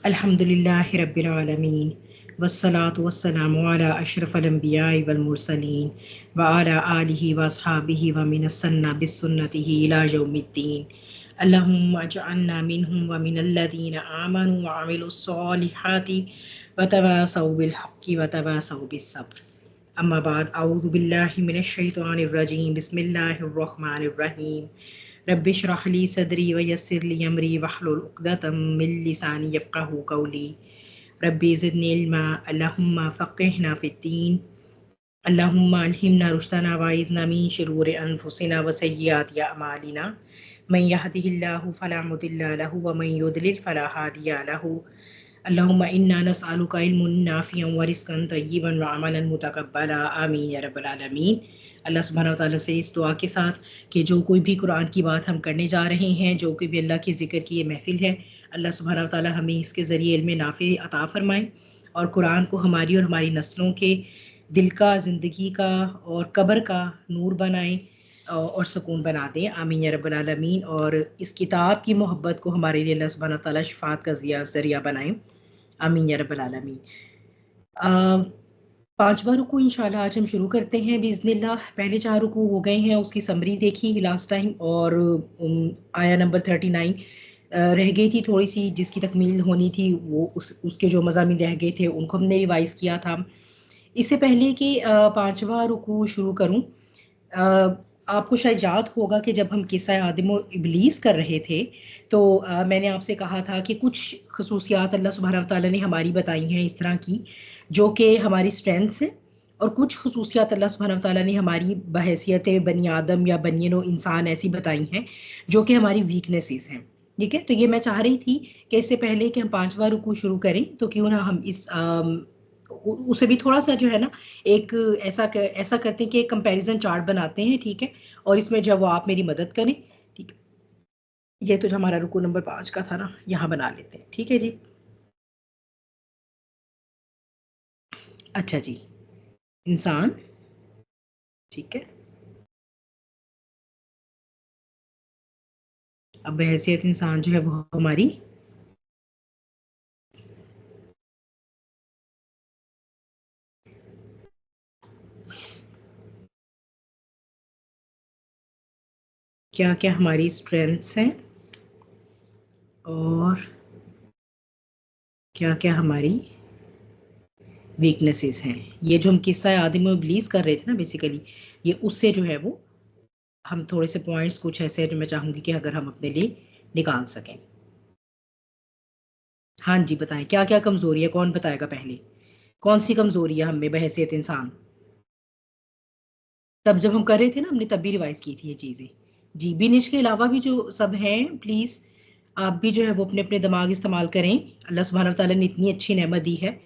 الحمدللہ رب العالمین والصلاة والسلام علی اشرف الانبیاء والمرسلین وعلی آلہ واصحابہ ومن السنہ بسنتہ الی یوم الدین اللہم اجعلنا منہم ومن الذین آمنوا وعملوا الصالحات وتواصوا بالحق وتواصوا بالصبر. اما بعد، اعوذ باللہ من الشیطان الرجیم، بسم اللہ الرحمن الرحیم. رب اشرح لی صدری ویسر لی امری واحلل عقدۃ من لسانی یفقہوا قولی. رب زدنی علما، اللہم فقہنا فی الدین، اللہم الہمنا رشدنا واعذنا من شرور انفسنا وسیئات اعمالنا، من یہدہ اللہ فلا مضل لہ ومن یضلل فلا ہادی لہ. اللہم انا نسألک علما نافعا ورزقا طیبا وعملا متقبلا، آمین یا رب العالمین. اللہ سبحانہ و تعالیٰ سے اس دعا کے ساتھ کہ جو کوئی بھی قرآن کی بات ہم کرنے جا رہے ہیں، جو کوئی بھی اللہ کے ذکر کی یہ محفل ہے، اللہ سبحانہ و تعالیٰ ہمیں اس کے ذریعے علم نافع عطا فرمائے اور قرآن کو ہماری اور ہماری نسلوں کے دل کا، زندگی کا اور قبر کا نور بنائیں اور سکون بنا دیں، آمین یا رب العالمین. اور اس کتاب کی محبت کو ہمارے لیے اللہ سبحانہ و تعالیٰ شفاعت کا ذریعہ بنائیں، آمین یا رب العالمین. پانچواں رکوع انشاءاللہ آج ہم شروع کرتے ہیں باذن اللہ. پہلے 4 رکوع ہو گئے ہیں، اس کی سمری دیکھی لاسٹ ٹائم، اور آیا نمبر 39 رہ گئی تھی تھوڑی سی، جس کی تکمیل ہونی تھی، وہ اس کے جو مضامین رہ گئے تھے ان کو ہم نے ریوائز کیا تھا. اس سے پہلے کہ 5واں رکوع شروع کروں، آپ کو شاید یاد ہوگا کہ جب ہم قصہ آدم و ابلیس کر رہے تھے تو میں نے آپ سے کہا تھا کہ کچھ خصوصیات اللہ سبحانہ و تعالیٰ نے ہماری بتائی ہیں اس طرح کی جو کہ ہماری اسٹرینتھس ہیں، اور کچھ خصوصیات اللہ سبحانہ و تعالیٰ نے ہماری بحیثیت بنی آدم یا بنی نوع انسان ایسی بتائی ہیں جو کہ ہماری ویکنیسز ہیں. ٹھیک ہے، تو یہ میں چاہ رہی تھی کہ اس سے پہلے کہ ہم 5واں رکوع شروع کریں تو کیوں نہ ہم اسے بھی تھوڑا سا جو ہے نا ایک ایسا کرتے ہیں کہ ایک کمپیریزن چارٹ بناتے ہیں. ٹھیک ہے، اور اس میں جب وہ آپ میری مدد کریں. ٹھیک ہے، یہ تو جو ہمارا رکوع نمبر 5 کا تھا نا، یہاں بنا لیتے ہیں. ٹھیک ہے جی. اچھا جی، انسان. ٹھیک ہے، اب بحیثیت انسان جو ہے وہ ہماری کیا کیا ہماری اسٹرینتھس ہیں اور کیا کیا ہماری ویکنیسز ہیں. یہ جو ہم قصہ آدم و ابلیس کر رہے تھے نا، بیسیکلی یہ اس سے جو ہے وہ ہم تھوڑے سے پوائنٹس کچھ ایسے ہیں جو میں چاہوں گی کہ اگر ہم اپنے لیے نکال سکیں. ہاں جی، بتائیں کیا کیا کمزوری ہے، کون بتائے گا پہلے؟ کون سی کمزوری ہے ہم میں بحیثیت انسان؟ تب جب ہم کر رہے تھے نا، ہم نے تب بھی ریوائز کی تھی یہ چیزیں. جی، بینش کے علاوہ بھی جو سب ہیں پلیز آپ بھی جو ہے وہ اپنے اپنے دماغ استعمال کریں. اللہ سبحانہ و تعالیٰ نے اتنی اچھی نعمت دی ہے.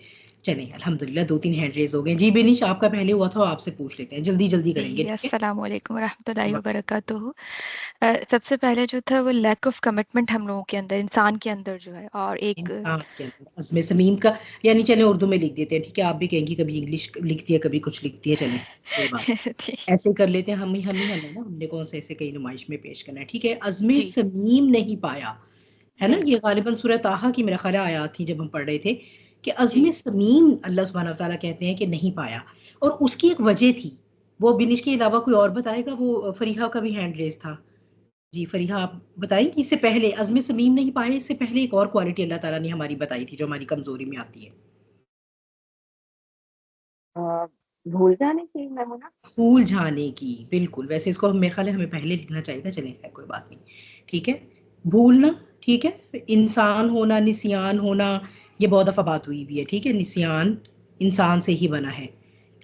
چلیں الحمدللہ 2-3 ہینڈ ریز ہو گئے. جی بینش، آپ کا پہلے ہوا تھا، آپ سے پوچھ لیتے ہیں، جلدی کریں گے. جی، ٹھیک السلام علیکم ورحمۃ اللہ ہے، وبرکاتہ. سب سے پہلے جو تھا وہ لیک آف کمٹمنٹ ہم لوگوں کے اندر، انسان کے اندر جو ہے، اور ایک انسان کے اندر عزم صمیم کا، یعنی چلیں اردو میں لکھ دیتے ہیں. ٹھیک ہے، آپ بھی کہیں گی کبھی انگلش لکھتی ہے کبھی کچھ لکھتی ہے. چلیں کوئی بات جی ایسے ہی کر لیتے ہیں. ہم ہی ہے نا، ہم نے کون سے ایسے کئی نمائش میں پیش کرنا ہے. ٹھیک ہے، عزم جی صمیم نہیں پایا ہے نا. بالکل. یہ غالباً سورہ طٰہٰ کی میرا خیال ہے آیات تھی جب ہم پڑھ رہے تھے کہ جی عزم صمیم اللہ سبحانہ وتعالیٰ کہتے ہیں کہ نہیں پایا، اور اس کی ایک وجہ تھی. وہ بنش کے علاوہ کوئی اور بتائے گا؟ وہ فریحہ کا بھی ہینڈ ریز تھا. جی فریحہ، آپ بتائیں کہ اس سے پہلے عزم صمیم نہیں پائے، اس سے پہلے ایک اور کوالٹی اللہ تعالیٰ نے ہماری بتائی تھی جو ہماری کمزوری میں آتی ہے. بھول جانے کی نمونہ. بھول جانے کی، بالکل. ویسے اس کو میرے خیال ہے ہمیں پہلے لکھنا چاہیے تھا. چلیں خیر کوئی بات نہیں. ٹھیک ہے، بھولنا. ٹھیک ہے، انسان ہونا، نسیان ہونا، یہ بہت دفعہ بات ہوئی بھی ہے. ٹھیک ہے، نسیان انسان سے ہی بنا ہے.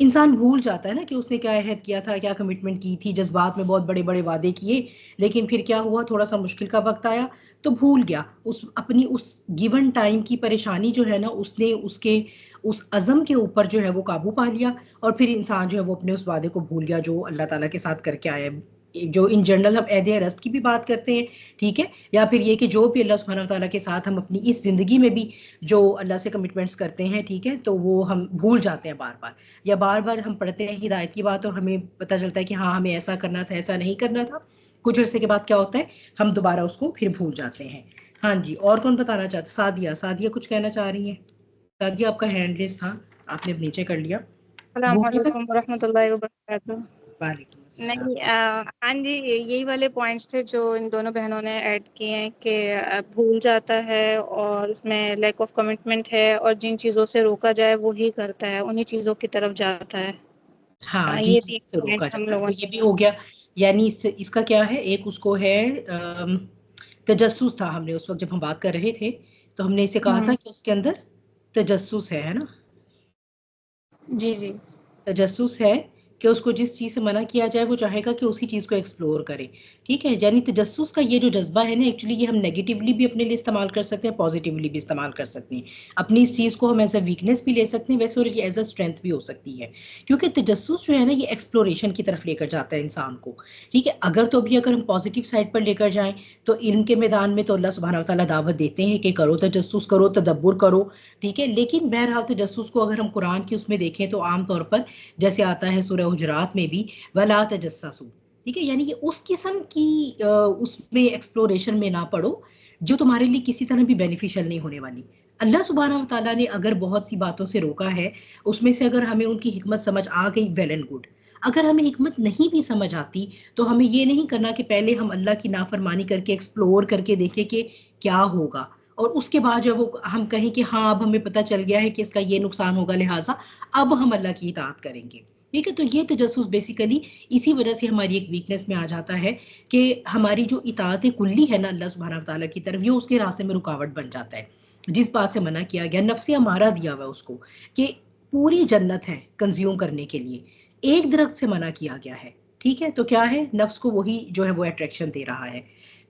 انسان بھول جاتا ہے نا کہ اس نے کیا عہد کیا تھا، کیا کمٹمنٹ کی تھی. جذبات میں بہت بڑے بڑے وعدے کیے، لیکن پھر کیا ہوا، تھوڑا سا مشکل کا وقت آیا تو بھول گیا. اپنی اس گیون ٹائم کی پریشانی جو ہے نا، اس نے اس عزم کے اوپر جو ہے وہ قابو پا لیا، اور پھر انسان جو ہے وہ اپنے اس وعدے کو بھول گیا جو اللہ تعالیٰ کے ساتھ کر کے آیا ہے. جو ان جنرل ہم عہد ارست کی بھی بات کرتے ہیں. ٹھیک ہے، یا پھر یہ کہ جو بھی اللہ سبحانہ تعالیٰ کے ساتھ ہم اپنی اس زندگی میں بھی جو اللہ سے کمٹمنٹس کرتے ہیں، ٹھیک ہے، تو وہ ہم بھول جاتے ہیں بار بار، یا بار بار ہم پڑھتے ہیں ہدایت کی بات اور ہمیں پتہ چلتا ہے کہ ہاں ہمیں ایسا کرنا تھا، ایسا نہیں کرنا تھا. کچھ عرصے کے بعد کیا ہوتا ہے، ہم دوبارہ اس کو پھر بھول جاتے ہیں. ہاں جی، اور کون بتانا چاہتا؟ سعدیہ کچھ کہنا چاہ رہی ہیں؟ سعدیہ آپ کا ہینڈ ریز تھا، آپ نے اب نیچے کر لیا. السلام علیکم ورحمۃ اللہ وبرکاتہ. وعلیکم السلام. نہیں ہاں جی، یہی والے پوائنٹس تھے جو ان دونوں بہنوں نے ایڈ کیے ہیں کہ بھول جاتا ہے اور اس میں لیک آف کمٹمنٹ ہے، اور جن چیزوں سے روکا جائے وہی کرتا ہے، انہی چیزوں کی طرف جاتا ہے. ہاں جن یہ چیزوں تین سے پوائنٹ روکا ہم جاتا ہے، لوگوں تو یہ نے. بھی ہو گیا. یعنی اس کا کیا ہے، ایک اس کو ہے تجسس تھا. ہم نے اس وقت جب ہم بات کر رہے تھے تو ہم نے اسے کہا تھا کہ اس کے اندر تجسس ہے نا. جی جی تجسس ہے کہ اس کو جس چیز سے منع کیا جائے وہ چاہے گا کہ اسی چیز کو ایکسپلور کرے. ٹھیک ہے، یعنی تجسس کا یہ جو جذبہ ہے نا، ایکچولی یہ ہم نیگیٹیولی بھی اپنے لیے استعمال کر سکتے ہیں، پازیٹیولی بھی استعمال کر سکتے ہیں. اپنی اس چیز کو ہم ایز اے ویکنیس بھی لے سکتے ہیں ویسے، اور ایز اے اسٹرینتھ بھی ہو سکتی ہے. کیونکہ تجسس جو ہے نا، یہ ایکسپلوریشن کی طرف لے کر جاتا ہے انسان کو. ٹھیک ہے، اگر ہم پازیٹیو سائڈ پر لے کر جائیں تو علم کے میدان میں تو اللہ سبحانہ وتعالیٰ دعوت دیتے ہیں کہ کرو تجسس، کرو تدبر کرو. ٹھیک ہے، لیکن بہرحال تجسس کو اگر ہم قرآن کی اس میں دیکھیں تو عام طور پر جیسے آتا ہے سورہ حجرات میں بھی، وَلَا تَجَسَّسُوا. ٹھیک ہے، یعنی کہ اس قسم کی اس میں ایکسپلوریشن میں نہ پڑو جو تمہارے لیے کسی طرح بھی بینیفیشل نہیں ہونے والی. اللہ سبحانہ وتعالیٰ نے اگر بہت سی باتوں سے روکا ہے، اس میں سے اگر ہمیں ان کی حکمت سمجھ آ گئی، ویل اینڈ گڈ. اگر ہمیں حکمت نہیں بھی سمجھ آتی تو ہمیں یہ نہیں کرنا کہ پہلے ہم اللہ کی نافرمانی کر کے ایکسپلور کر کے دیکھیں کہ کیا ہوگا، اور اس کے بعد جو وہ ہم کہیں کہ ہاں اب ہمیں پتہ چل گیا ہے کہ اس کا یہ نقصان ہوگا، لہٰذا اب ہم اللہ کی اطاعت کریں گے. ٹھیک ہے، تو یہ تجسس بیسیکلی اسی وجہ سے ہماری ایک ویکنیس میں آ جاتا ہے کہ ہماری جو اطاعت کلی ہے نا اللہ سبحانہ وتعالیٰ کی طرف، یہ اس کے راستے میں رکاوٹ بن جاتا ہے. جس بات سے منع کیا گیا، نفس امارہ دیا ہوا اس کو کہ پوری جنت ہے کنزیوم کرنے کے لیے، ایک درخت سے منع کیا گیا ہے. ٹھیک ہے، تو کیا ہے، نفس کو وہی جو ہے وہ اٹریکشن دے رہا ہے.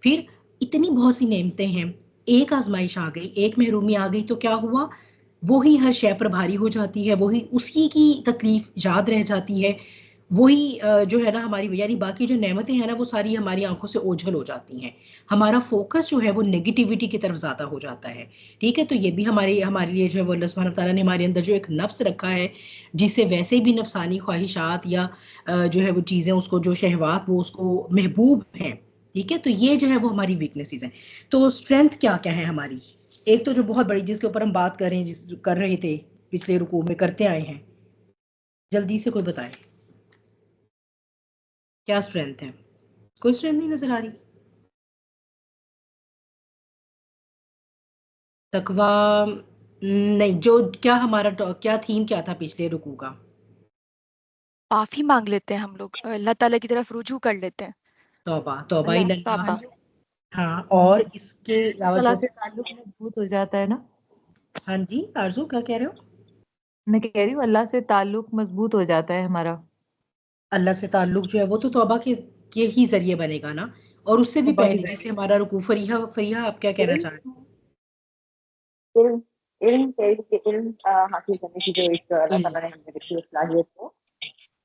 پھر اتنی بہت سی نعمتیں ہیں، ایک آزمائش آ گئی، ایک محرومی آ گئی تو کیا ہوا، وہی ہر شے پر بھاری ہو جاتی ہے، وہی اسی کی تکلیف یاد رہ جاتی ہے، وہی جو ہے نا ہماری، یعنی باقی جو نعمتیں ہیں نا وہ ساری ہماری آنکھوں سے اوجھل ہو جاتی ہیں. ہمارا فوکس جو ہے وہ نیگیٹیوٹی کی طرف زیادہ ہو جاتا ہے. ٹھیک ہے، تو یہ بھی ہمارے لیے جو ہے وہ اللہ سبحانہ وتعالیٰ نے ہمارے اندر جو ایک نفس رکھا ہے، جس سے ویسے بھی نفسانی خواہشات یا جو ہے وہ چیزیں اس کو، جو شہوات وہ اس کو محبوب ہیں. ٹھیک ہے، تو یہ جو ہے وہ ہماری ویکنیسز ہیں. تو اسٹرینتھ کیا کیا ہے ہماری؟ ایک تو جو بہت بڑی، جس کے اوپر ہم بات کر رہے تھے پچھلے رکوع میں کرتے آئے ہیں، جلدی سے کوئی بتائے کیا اسٹرینتھ ہے؟ کوئی اسٹرینتھ نہیں نظر آ رہی. تقویٰ نہیں، جو کیا ہمارا کیا تھیم کیا تھا پچھلے رکوع کا؟ معافی مانگ لیتے ہیں ہم لوگ، اللہ تعالیٰ کی طرف رجوع کر لیتے ہیں. توبہ، توبہ اللہ اللہ. توبہ. ہاں، اور اس کے علاوہ اللہ جو، سے تعلق مضبوط ہو جاتا ہے نا. ہاں جی آرزو کیا کہہ رہے ہو؟ میں کہہ رہی ہوں اللہ سے تعلق مضبوط ہو جاتا ہے ہمارا. اللہ سے تعلق جو ہے وہ تو توبہ کے ہی ذریعے بنے گا نا. اور اس سے بھی توبہ کے پہلے جیسے ہمارا رکوع، فریحہ آپ کیا کہنا چاہ رہے علم علم کے علم حاصل کرنے کی جو ایک اللہ ہیں؟ تعالیٰ نے ہمیں رکھی ہے صلاحیت کو.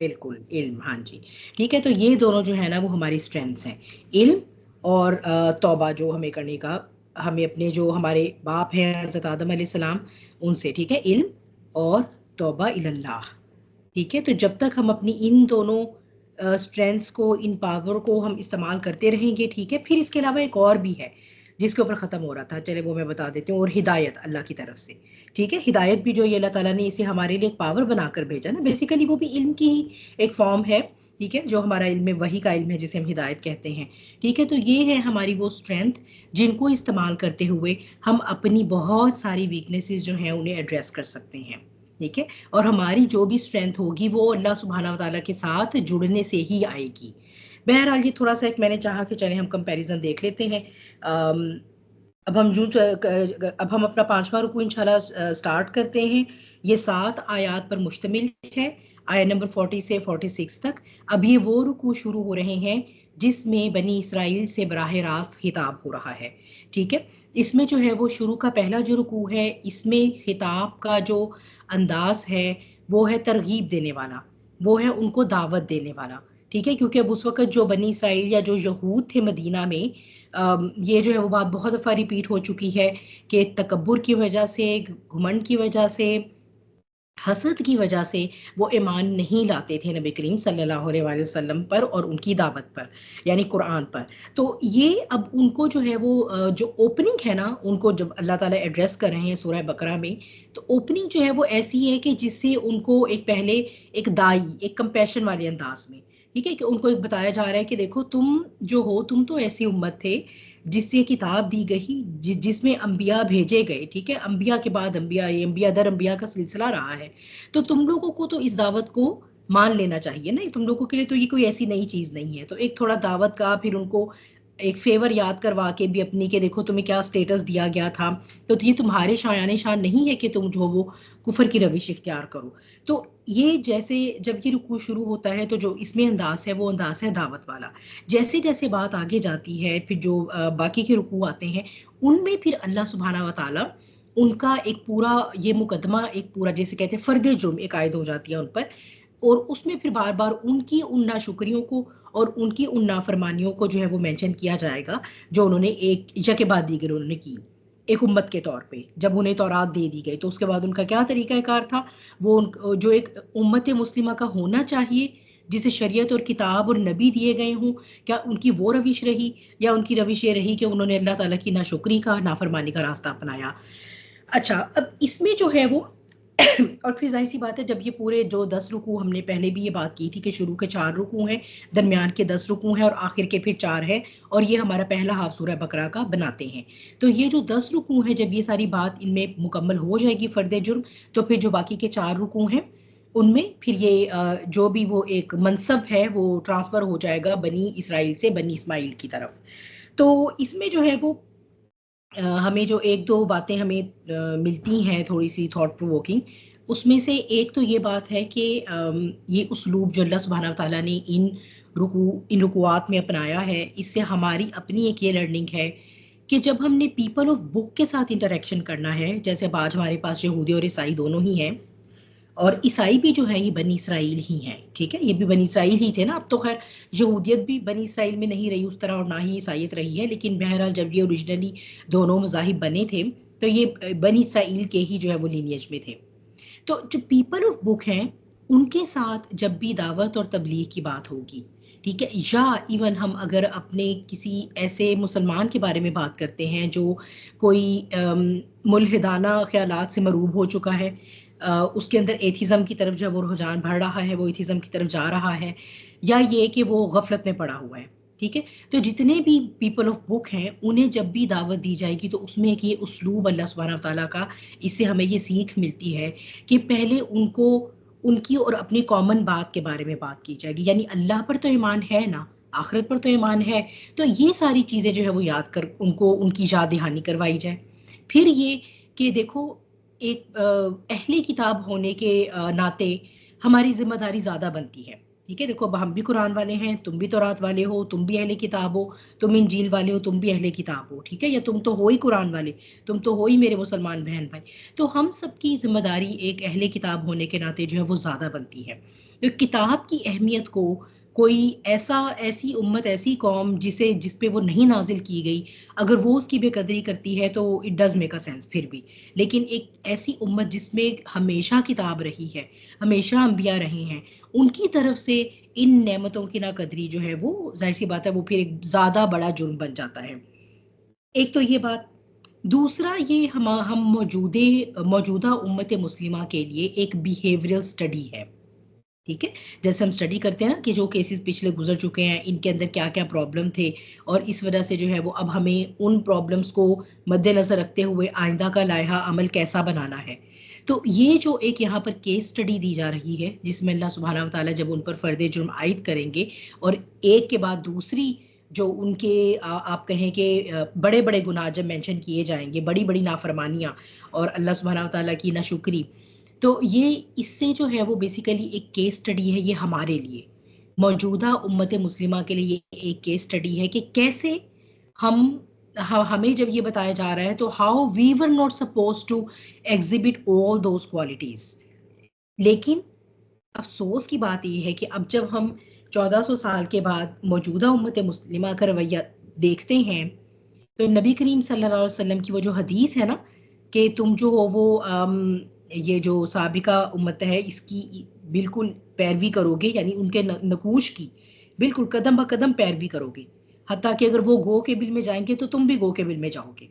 بالکل، علم، ہاں جی. ٹھیک ہے، تو یہ دونوں جو ہے نا وہ ہماری اسٹرینتھس ہیں، علم اور توبہ جو ہمیں کرنے کا، ہمیں اپنے جو ہمارے باپ ہیں حضرت آدم علیہ السلام ان سے. ٹھیک ہے، علم اور توبہ اللہ. ٹھیک ہے، تو جب تک ہم اپنی ان دونوں اسٹرینتھس کو، ان پاور کو ہم استعمال کرتے رہیں گے. ٹھیک ہے، پھر اس کے علاوہ ایک اور بھی ہے جس کے اوپر ختم ہو رہا تھا، چلے وہ میں بتا دیتی ہوں، اور ہدایت اللہ کی طرف سے. ٹھیک ہے، ہدایت بھی جو یہ اللہ تعالیٰ نے اسے ہمارے لیے ایک پاور بنا کر بھیجا نا، بیسیکلی وہ بھی علم کی ہی ایک فارم ہے. ٹھیک ہے، جو ہمارا علم ہے وہی کا علم ہے جسے ہم ہدایت کہتے ہیں. ٹھیک ہے، تو یہ ہے ہماری وہ اسٹرینتھ جن کو استعمال کرتے ہوئے ہم اپنی بہت ساری ویکنیسز جو ہیں انہیں ایڈریس کر سکتے ہیں. ٹھیک ہے، اور ہماری جو بھی اسٹرینتھ ہوگی وہ اللہ سبحانہ وتعالیٰ کے ساتھ جڑنے سے ہی آئے گی. بہرحال یہ تھوڑا سا ایک میں نے چاہا کہ چلیں ہم کمپیریزن دیکھ لیتے ہیں. اب ہم اپنا 5واں رکوع انشاءاللہ سٹارٹ کرتے ہیں. یہ 7 آیات پر مشتمل ہے، آیت نمبر 40 سے 46 تک. اب یہ وہ رکوع شروع ہو رہے ہیں جس میں بنی اسرائیل سے براہ راست خطاب ہو رہا ہے. ٹھیک ہے، اس میں جو ہے وہ شروع کا پہلا جو رکوع ہے، اس میں خطاب کا جو انداز ہے وہ ہے ترغیب دینے والا، وہ ہے ان کو دعوت دینے والا. ٹھیک ہے، کیونکہ اب اس وقت جو بنی اسرائیل یا جو یہود تھے مدینہ میں، یہ جو ہے وہ بات بہت دفعہ ریپیٹ ہو چکی ہے کہ تکبر کی وجہ سے، گھمنڈ کی وجہ سے، حسد کی وجہ سے وہ ایمان نہیں لاتے تھے نبی کریم صلی اللہ علیہ وآلہ وسلم پر اور ان کی دعوت پر، یعنی قرآن پر. تو یہ اب ان کو جو ہے وہ جو اوپننگ ہے نا، ان کو جب اللہ تعالیٰ ایڈریس کر رہے ہیں سورہ بقرہ میں، تو اوپننگ جو ہے وہ ایسی ہے کہ جس سے ان کو ایک پہلے ایک دائی، ایک کمپیشن والے انداز میں، ٹھیک ہے، کہ ان کو ایک بتایا جا رہا ہے کہ دیکھو تم جو ہو، تم تو ایسی امت تھے جس سے کتاب دی گئی، جس میں انبیاء بھیجے گئے، ٹھیک ہے، انبیاء کے بعد انبیاء، یہ انبیاء در انبیاء کا سلسلہ رہا ہے. تو تم لوگوں کو تو اس دعوت کو مان لینا چاہیے نا، تم لوگوں کے لیے تو یہ کوئی ایسی نئی چیز نہیں ہے. تو ایک تھوڑا دعوت کا، پھر ان کو ایک فیور یاد کروا کے بھی اپنی، کہ دیکھو تمہیں کیا سٹیٹس دیا گیا تھا، تو یہ تمہارے شایان شان نہیں ہے کہ تم جو وہ کفر کی روش اختیار کرو. تو یہ جیسے جب یہ رکوع شروع ہوتا ہے تو جو اس میں انداز ہے وہ انداز ہے دعوت والا. جیسے جیسے بات آگے جاتی ہے، پھر جو باقی کے رکوع آتے ہیں ان میں پھر اللہ سبحانہ و تعالیٰ ان کا ایک پورا یہ مقدمہ، ایک پورا جیسے کہتے ہیں فرد جرم ایک عائد ہو جاتی ہے ان پر، اور اس میں پھر بار بار ان کی ان ناشکریوں کو اور ان کی ان نافرمانیوں کو جو ہے وہ مینشن کیا جائے گا جو انہوں نے ایک عشاء کے بعد دیگر انہوں نے کی ایک امت کے طور پہ. جب انہیں تورات دے دی گئی تو اس کے بعد ان کا کیا طریقہ کار تھا، وہ جو ایک امت مسلمہ کا ہونا چاہیے جسے شریعت اور کتاب اور نبی دیے گئے ہوں، کیا ان کی وہ روش رہی، یا ان کی روش یہ رہی کہ انہوں نے اللہ تعالیٰ کی ناشکری کا، نافرمانی کا راستہ اپنایا. اچھا، اب اس میں جو ہے وہ اور پھر ظاہر سی بات ہے جب یہ پورے جو 10 رکوع، ہم نے پہلے بھی یہ بات کی تھی کہ شروع کے 4 رکوع ہیں، درمیان کے 10 رکوع ہیں اور آخر کے پھر 4 ہیں، اور یہ ہمارا پہلا ہاف سورہ بقرہ کا بناتے ہیں. تو یہ جو 10 رکوع ہیں، جب یہ ساری بات ان میں مکمل ہو جائے گی فرد جرم، تو پھر جو باقی کے 4 رکوع ہیں ان میں پھر یہ جو بھی وہ ایک منصب ہے وہ ٹرانسفر ہو جائے گا بنی اسرائیل سے بنی اسماعیل کی طرف. تو اس میں جو ہے وہ ہمیں جو ایک دو باتیں ہمیں ملتی ہیں تھوڑی سی تھاٹ پرووکنگ. اس میں سے ایک تو یہ بات ہے کہ یہ اسلوب جو اللہ سبحانہ تعالیٰ نے ان رکوعات میں اپنایا ہے، اس سے ہماری اپنی ایک یہ لرننگ ہے کہ جب ہم نے پیپل آف بک کے ساتھ انٹریکشن کرنا ہے، جیسے اب آج ہمارے پاس یہودی اور عیسائی دونوں ہی ہیں، اور عیسائی بھی جو ہے یہ بنی اسرائیل ہی ہیں، ٹھیک ہے، یہ بھی بنی اسرائیل ہی تھے نا. اب تو خیر یہودیت بھی بنی اسرائیل میں نہیں رہی اس طرح اور نہ ہی عیسائیت رہی ہے، لیکن بہرحال جب یہ اوریجنلی دونوں مذاہب بنے تھے تو یہ بنی اسرائیل کے ہی جو ہے وہ لینیج میں تھے. تو جو پیپل آف بک ہیں ان کے ساتھ جب بھی دعوت اور تبلیغ کی بات ہوگی، ٹھیک ہے، یا ایون ہم اگر اپنے کسی ایسے مسلمان کے بارے میں بات کرتے ہیں جو کوئی ملحدانہ خیالات سے مروب ہو چکا ہے، اس کے اندر ایتھیزم کی طرف جو ہے وہ رجحان بڑھ رہا ہے، وہ ایتھیزم کی طرف جا رہا ہے، یا یہ کہ وہ غفلت میں پڑا ہوا ہے، ٹھیک ہے، تو جتنے بھی پیپل آف بک ہیں انہیں جب بھی دعوت دی جائے گی تو اس میں ایک یہ اسلوب اللہ سبحانہ تعالیٰ کا، اس سے ہمیں یہ سیکھ ملتی ہے کہ پہلے ان کو ان کی اور اپنی کامن بات کے بارے میں بات کی جائے گی، یعنی اللہ پر تو ایمان ہے نا، آخرت پر تو ایمان ہے، تو یہ ساری چیزیں جو ہے وہ یاد کر ان کو ان کی یاد دہانی کروائی جائے. پھر یہ کہ دیکھو ایک اہل کتاب ہونے کے ناطے ہماری ذمہ داری زیادہ بنتی ہے، ٹھیک ہے. دیکھو اب ہم بھی قرآن والے ہیں، تم بھی تورات والے ہو، تم بھی اہل کتاب ہو، تم انجیل والے ہو، تم بھی اہل کتاب ہو، ٹھیک ہے، یا تم تو ہو ہی قرآن والے، تم تو ہو ہی میرے مسلمان بہن بھائی. تو ہم سب کی ذمہ داری ایک اہل کتاب ہونے کے ناطے جو ہے وہ زیادہ بنتی ہے. تو کتاب کی اہمیت کو کوئی ایسی امت، ایسی قوم جس پہ وہ نہیں نازل کی گئی، اگر وہ اس کی بے قدری کرتی ہے تو it does make a sense پھر بھی. لیکن ایک ایسی امت جس میں ہمیشہ کتاب رہی ہے، ہمیشہ انبیاء رہے ہیں، ان کی طرف سے ان نعمتوں کی ناقدری جو ہے وہ ظاہر سی بات ہے وہ پھر ایک زیادہ بڑا جرم بن جاتا ہے. ایک تو یہ بات. دوسرا یہ ہم موجودہ امت مسلمہ کے لیے ایک بیہیویئرل سٹڈی ہے، ٹھیک ہے. جیسے ہم سٹڈی کرتے ہیں نا کہ جو کیسز پچھلے گزر چکے ہیں ان کے اندر کیا کیا پرابلم تھے، اور اس وجہ سے جو ہے وہ اب ہمیں ان پرابلمس کو مد نظر رکھتے ہوئے آئندہ کا لائحہ عمل کیسا بنانا ہے. تو یہ جو ایک یہاں پر کیس سٹڈی دی جا رہی ہے جس میں اللہ سبحانہ و تعالیٰ جب ان پر فرد جرم عائد کریں گے اور ایک کے بعد دوسری جو ان کے آپ کہیں کہ بڑے بڑے گناہ جب مینشن کیے جائیں گے، بڑی بڑی نافرمانیاں اور اللہ سبحانہ و تعالیٰ کی ناشکری، تو یہ اس سے جو ہے وہ بیسیکلی ایک کیس سٹڈی ہے. یہ ہمارے لیے موجودہ امت مسلمہ کے لیے ایک کیس سٹڈی ہے کہ کیسے ہمیں جب یہ بتایا جا رہا ہے تو how we were not supposed to exhibit all those qualities. لیکن افسوس کی بات یہ ہے کہ اب جب ہم 1400 سال کے بعد موجودہ امت مسلمہ کا رویہ دیکھتے ہیں تو نبی کریم صلی اللہ علیہ وسلم کی وہ جو حدیث ہے نا کہ تم جو ہو وہ یہ جو سابقہ امت ہے اس کی بالکل پیروی کرو گے، یعنی ان کے نقوش کی بالکل قدم بہ قدم پیروی کرو گے، حتیٰ کہ اگر وہ گو کے بل میں جائیں گے تو تم بھی گو کے بل میں جاؤ گے.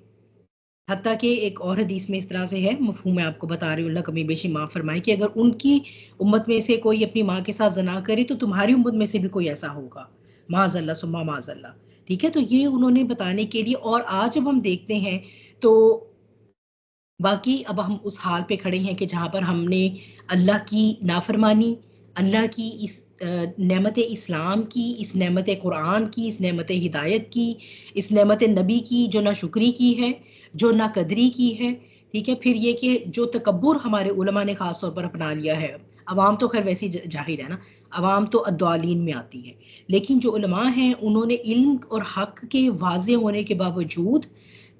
حتیٰ کہ ایک اور حدیث میں اس طرح سے ہے، مفہوم میں آپ کو بتا رہی ہوں، اللہ کمی بیشی معاف فرمائے، کہ اگر ان کی امت میں سے کوئی اپنی ماں کے ساتھ زنا کرے تو تمہاری امت میں سے بھی کوئی ایسا ہوگا، معاذ اللہ ثم معاذ اللہ. ٹھیک ہے، تو یہ انہوں نے بتانے کے لیے. اور آج جب ہم دیکھتے ہیں تو باقی اب ہم اس حال پہ کھڑے ہیں کہ جہاں پر ہم نے اللہ کی نافرمانی، اللہ کی اس نعمت اسلام کی، اس نعمت قرآن کی، اس نعمت ہدایت کی، اس نعمت نبی کی جو نہ شکری کی ہے، جو نہ قدری کی ہے. ٹھیک ہے، پھر یہ کہ جو تکبر ہمارے علماء نے خاص طور پر اپنا لیا ہے. عوام تو خیر ویسی ظاہر ہے نا، عوام تو الضالین میں آتی ہے، لیکن جو علماء ہیں انہوں نے علم اور حق کے واضح ہونے کے باوجود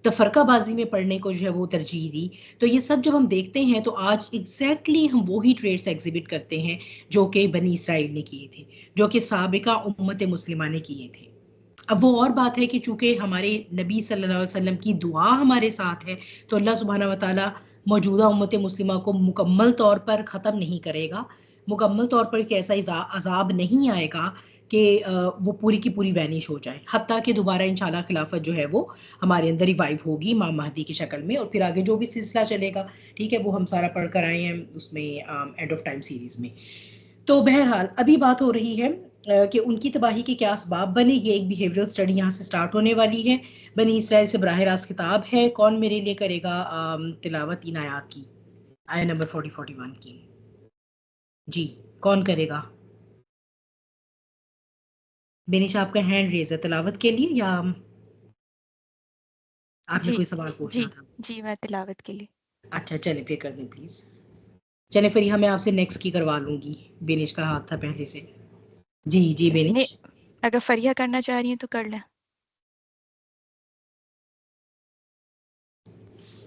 تفرقہ بازی میں پڑھنے کو جو ہے وہ ترجیح دی. تو یہ سب جب ہم دیکھتے ہیں تو آج ایگزیکٹلی ہم وہی ٹریڈس ایگزیبٹ کرتے ہیں جو کہ بنی اسرائیل نے کیے تھے، جو کہ سابقہ امت مسلمہ نے کیے تھے. اب وہ اور بات ہے کہ چونکہ ہمارے نبی صلی اللہ علیہ وسلم کی دعا ہمارے ساتھ ہے تو اللہ سبحانہ و تعالیٰ موجودہ امت مسلمہ کو مکمل طور پر ختم نہیں کرے گا، مکمل طور پر ایک ایسا عذاب نہیں آئے گا کہ وہ پوری کی پوری وینش ہو جائے، حتیٰ کہ دوبارہ انشاءاللہ خلافت جو ہے وہ ہمارے اندر ریوائیو ہوگی امام مہدی کی شکل میں، اور پھر آگے جو بھی سلسلہ چلے گا. ٹھیک ہے، وہ ہم سارا پڑھ کر آئے ہیں اس میں اینڈ آف ٹائم سیریز میں. تو بہرحال ابھی بات ہو رہی ہے کہ ان کی تباہی کے کیا اسباب بنے. یہ ایک بیہیویئرل اسٹڈی یہاں سے سٹارٹ ہونے والی ہے. بنی اسرائیل سے براہ راست خطاب ہے. کون میرے لیے کرے گا تلاوت ان آیات کی، آیت نمبر 40-41 کی؟ جی کون کرے گا؟ بینش آپ کا ہینڈ ریز ہے تلاوت کے لیے، یا آپ نے جی کوئی سوال پوچھنا تھا؟ جی میں تلاوت کے لیے. اچھا چلے پھر کر دیں پلیز. چلے پھر میں آپ سے نیکسٹ کی کروا لوں گی. بینش کا ہاتھ تھا پہلے سے. جی بینش. اگر فریہ کرنا چاہ رہی ہیں تو کر لیں.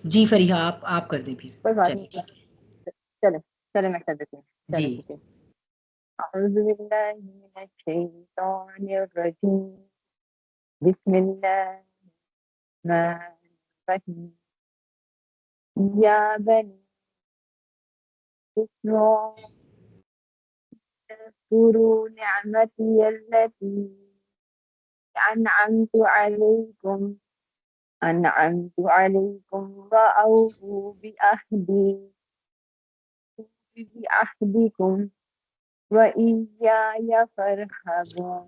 جی فریحہ آپ کر دیں پھر. کوئی بات چلیے نہیں، ٹھیک ہے. چلے میں کر دیتی ہوں. جی چلے ٹھیک ہے. اعوذ باللہ من الشیطان الرجیم، بسم اللہ الرحمن الرحیم. یا بنی اسرائیل اذکروا نعمتی التي أنعمت عليكم وأوفوا بعهدكم وإياي فارهبون.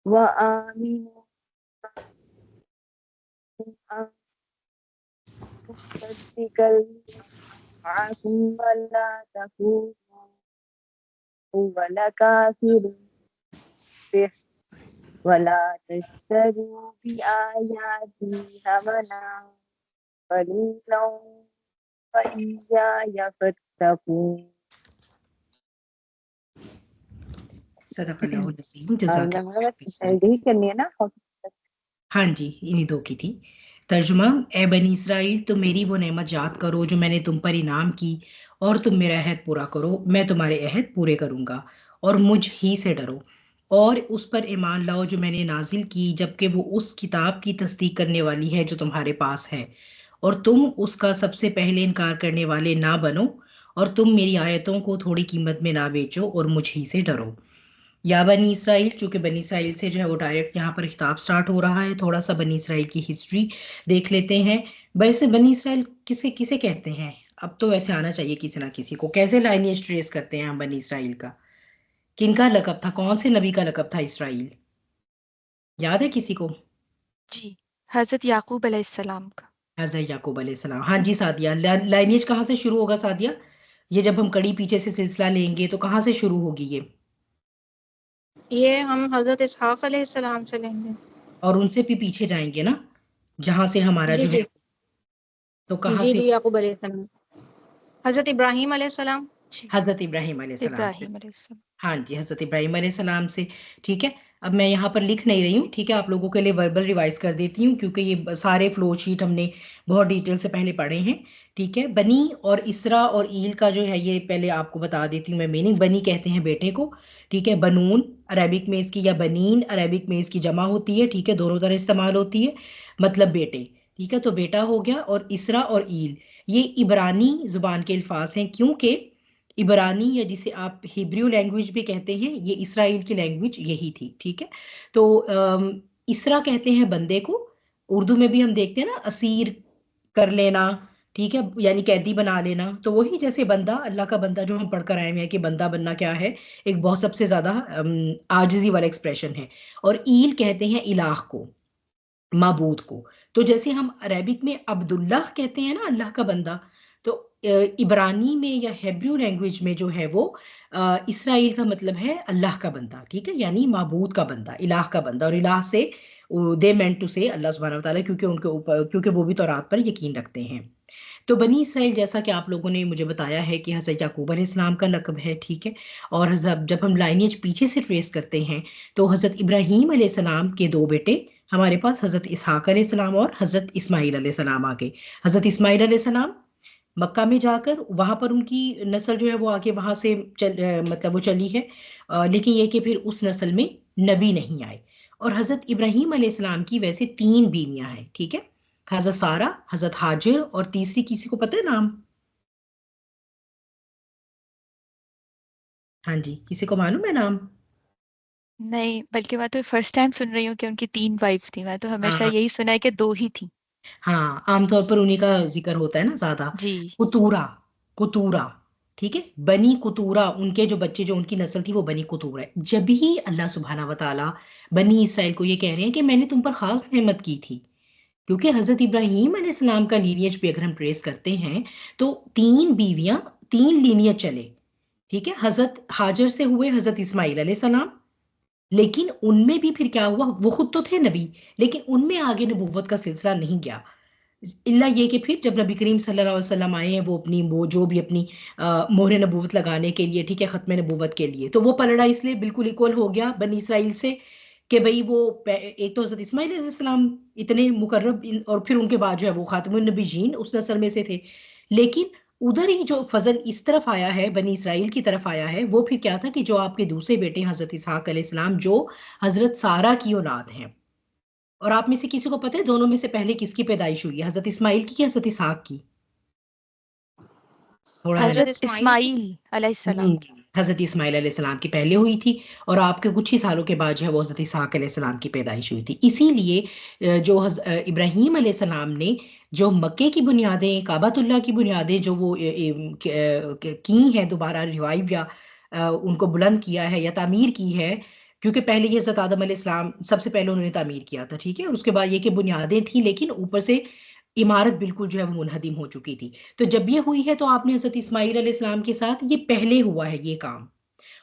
وآمنوا أن تصدق معكم ولا تكونوا ولا كافر به ولا تشتروا بآياتي ثمنا قليلا وإياي فاتقون. صدق اللہ العظیم. جزاک اللہ. تحریر کرنی ہے نا. ہاں جی انہی دو کی تھی. ترجمہ: اے بنی اسرائیل تم میری وہ نعمت یاد کرو جو میں نے تم پر انعام کی، اور تم میرا عہد پورا کرو، میں تمہارے عہد پورے کروں گا، اور مجھ ہی سے ڈرو، اور اس پر ایمان لاؤ جو میں نے نازل کی، جبکہ وہ اس کتاب کی تصدیق کرنے والی ہے جو تمہارے پاس ہے، اور تم اس کا سب سے پہلے انکار کرنے والے نہ بنو، اور تم میری آیتوں کو تھوڑی قیمت میں نہ بیچو، اور مجھ ہی سے ڈرو. یا بنی اسرائیل، چونکہ بنی اسرائیل سے جو ہے وہ ڈائریکٹ یہاں پر خطاب سٹارٹ ہو رہا ہے. تھوڑا سا بنی اسرائیل کی ہسٹری دیکھ لیتے ہیں. ویسے بنی اسرائیل کسے کہتے ہیں؟ اب تو ویسے آنا چاہیے کسی نہ کسی کو. کیسے لائنیج ٹریس کرتے ہیں ہم بنی اسرائیل کا؟ کن کا لقب تھا؟ کون سے نبی کا لقب تھا اسرائیل؟ یاد ہے کسی کو؟ جی حضرت یعقوب علیہ السلام کا. حضرت یعقوب علیہ السلام. ہاں جی سعدیہ، لائنیج کہاں سے شروع ہوگا سعدیہ؟ یہ جب ہم کڑی پیچھے سے سلسلہ لیں گے تو کہاں سے شروع ہوگی یہ ہم حضرت اسحاق علیہ السلام سے لیں گے، اور ان سے بھی پیچھے جائیں گے نا، جہاں سے ہمارا جی جو جی ہے تو کہاں جی سے؟ جی یعقوب علیہ السلام، حضرت ابراہیم علیہ السلام. جی حضرت ابراہیم علیہ السلام سے. ابراہیم علیہ السلام. ہاں جی حضرت ابراہیم علیہ السلام سے. ٹھیک ہے، اب میں یہاں پر لکھ نہیں رہی ہوں، ٹھیک ہے، آپ لوگوں کے لیے وربل ریوائز کر دیتی ہوں کیونکہ یہ سارے فلو شیٹ ہم نے بہت ڈیٹیل سے پہلے پڑھے ہیں. ٹھیک ہے، بنی اور اسرا اور ایل کا جو ہے یہ پہلے آپ کو بتا دیتی ہوں میں میننگ. بنی کہتے ہیں بیٹے کو، ٹھیک ہے، بنون عربک میں اس کی، یا بنین عربک میں اس کی جمع ہوتی ہے. ٹھیک ہے، دونوں طرح استعمال ہوتی ہے، مطلب بیٹے. ٹھیک ہے. تو بیٹا ہو گیا. اور اسرا اور ایل یہ عبرانی زبان کے الفاظ ہیں, کیونکہ عبرانی یا جسے آپ ہیبریو لینگویج بھی کہتے ہیں, یہ اسرائیل کی لینگویج یہی تھی. ٹھیک ہے. تو اسرا کہتے ہیں بندے کو. اردو میں بھی ہم دیکھتے ہیں نا, اسیر کر لینا, ٹھیک ہے, یعنی قیدی بنا لینا. تو وہی جیسے بندہ, اللہ کا بندہ جو ہم پڑھ کر آئے ہوئے ہیں کہ بندہ بننا کیا ہے, ایک بہت سب سے زیادہ عاجزی والا ایکسپریشن ہے. اور ایل کہتے ہیں الہ کو, معبود کو. تو جیسے ہم عربک میں عبداللہ کہتے ہیں نا, اللہ کا بندہ, تو عبرانی میں یا ہیبریو لینگویج میں جو ہے وہ اسرائیل کا مطلب ہے اللہ کا بندہ. ٹھیک ہے, یعنی معبود کا بندہ, الہ کا بندہ. اور الہ سے دے مینٹ ٹو سے اللہ سبحانہ و تعالیٰ, کیونکہ ان کے اوپر, کیونکہ وہ بھی تورات پر یقین رکھتے ہیں. تو بنی اسرائیل جیسا کہ آپ لوگوں نے مجھے بتایا ہے کہ حضرت یعقوب علیہ السلام کا لقب ہے. ٹھیک ہے. اور جب ہم لائنیج پیچھے سے ٹریس کرتے ہیں تو حضرت ابراہیم علیہ السلام کے دو بیٹے ہمارے پاس, حضرت اسحاق علیہ السلام اور حضرت اسماعیل علیہ السلام آ گئے. حضرت اسماعیل علیہ السلام مکہ میں جا کر وہاں پر ان کی نسل جو ہے وہ آگے وہاں سے مطلب وہ چلی ہے, لیکن یہ کہ پھر اس نسل میں نبی نہیں آئے. اور حضرت ابراہیم علیہ السلام کی ویسے 3 بیویاں ہیں. ٹھیک ہے, حضرت سارہ, حضرت حاجر, اور تیسری کسی کو پتہ ہے نام؟ ہاں جی, کسی کو معلوم ہے نام؟ نہیں, بلکہ میں تو فرسٹ ٹائم سن رہی ہوں کہ ان کی 3 وائف تھی. میں تو ہمیشہ ہاں یہی سنا ہے کہ 2 ہی تھیں. ہاں, عام طور پر انہی کا ذکر ہوتا ہے نا زیادہ. جی. کتورا, ٹھیک ہے, بنی کتورا, ان کے جو بچے, جو ان کی نسل تھی وہ بنی کتورا ہے. جب ہی اللہ سبحانہ و تعالیٰ بنی اسرائیل کو یہ کہہ رہے ہیں کہ میں نے تم پر خاص نعمت کی تھی, کیونکہ حضرت ابراہیم علیہ السلام کا لینیج بھی اگر ہم ٹریس کرتے ہیں تو 3 بیویاں, 3 لینیج چلے. ٹھیک ہے. حضرت حاجر سے ہوئے حضرت اسماعیل علیہ السلام, لیکن ان میں بھی پھر کیا ہوا, وہ خود تو تھے نبی, لیکن ان میں آگے نبوت کا سلسلہ نہیں گیا, اللہ یہ کہ پھر جب نبی کریم صلی اللہ علیہ وسلم آئے ہیں, وہ اپنی وہ جو بھی اپنی مہر نبوت لگانے کے لیے, ٹھیک ہے, ختم نبوت کے لیے, تو وہ پلڑا اس لیے بالکل ایکول ہو گیا بنی اسرائیل سے کہ بھئی وہ ایک تو حضرت اسماعیل علیہ السلام اتنے مقرب, اور پھر ان کے بعد جو ہے وہ خاتم النبیین اس نسل میں سے تھے. لیکن ادھر ہی جو فضل اس طرف آیا ہے, بنی اسرائیل کی طرف آیا ہے, وہ پھر کیا تھا کہ جو آپ کے دوسرے بیٹے حضرت اسحاق علیہ السلام, جو حضرت سارہ کی اولاد ہیں. اور آپ میں سے کسی کو پتہ ہے دونوں میں سے پہلے کس کی پیدائش ہوئی ہے, حضرت اسماعیل کی حضرت اسحاق کی؟ تھوڑا ہے نا. حضرت اسماعیل علیہ السلام کی. حضرت اسماعیل علیہ السلام کی پہلے ہوئی تھی, اور آپ کے کچھ ہی سالوں کے بعد جو ہے وہ حضرت اسحاق علیہ السلام کی پیدائش ہوئی تھی. اسی لیے جو ابراہیم علیہ السلام نے جو مکے کی بنیادیں, کعبۃ اللہ کی بنیادیں جو وہ کی ہیں, دوبارہ ریوائیو یا ان کو بلند کیا ہے یا تعمیر کی ہے, کیونکہ پہلے یہ حضرت آدم علیہ السلام سب سے پہلے انہوں نے تعمیر کیا تھا. ٹھیک ہے. اور اس کے بعد یہ کہ بنیادیں تھیں, لیکن اوپر سے عمارت بالکل جو ہے وہ منہدم ہو چکی تھی. تو جب یہ ہوئی ہے تو آپ نے حضرت اسماعیل علیہ السلام کے ساتھ یہ پہلے ہوا ہے یہ کام.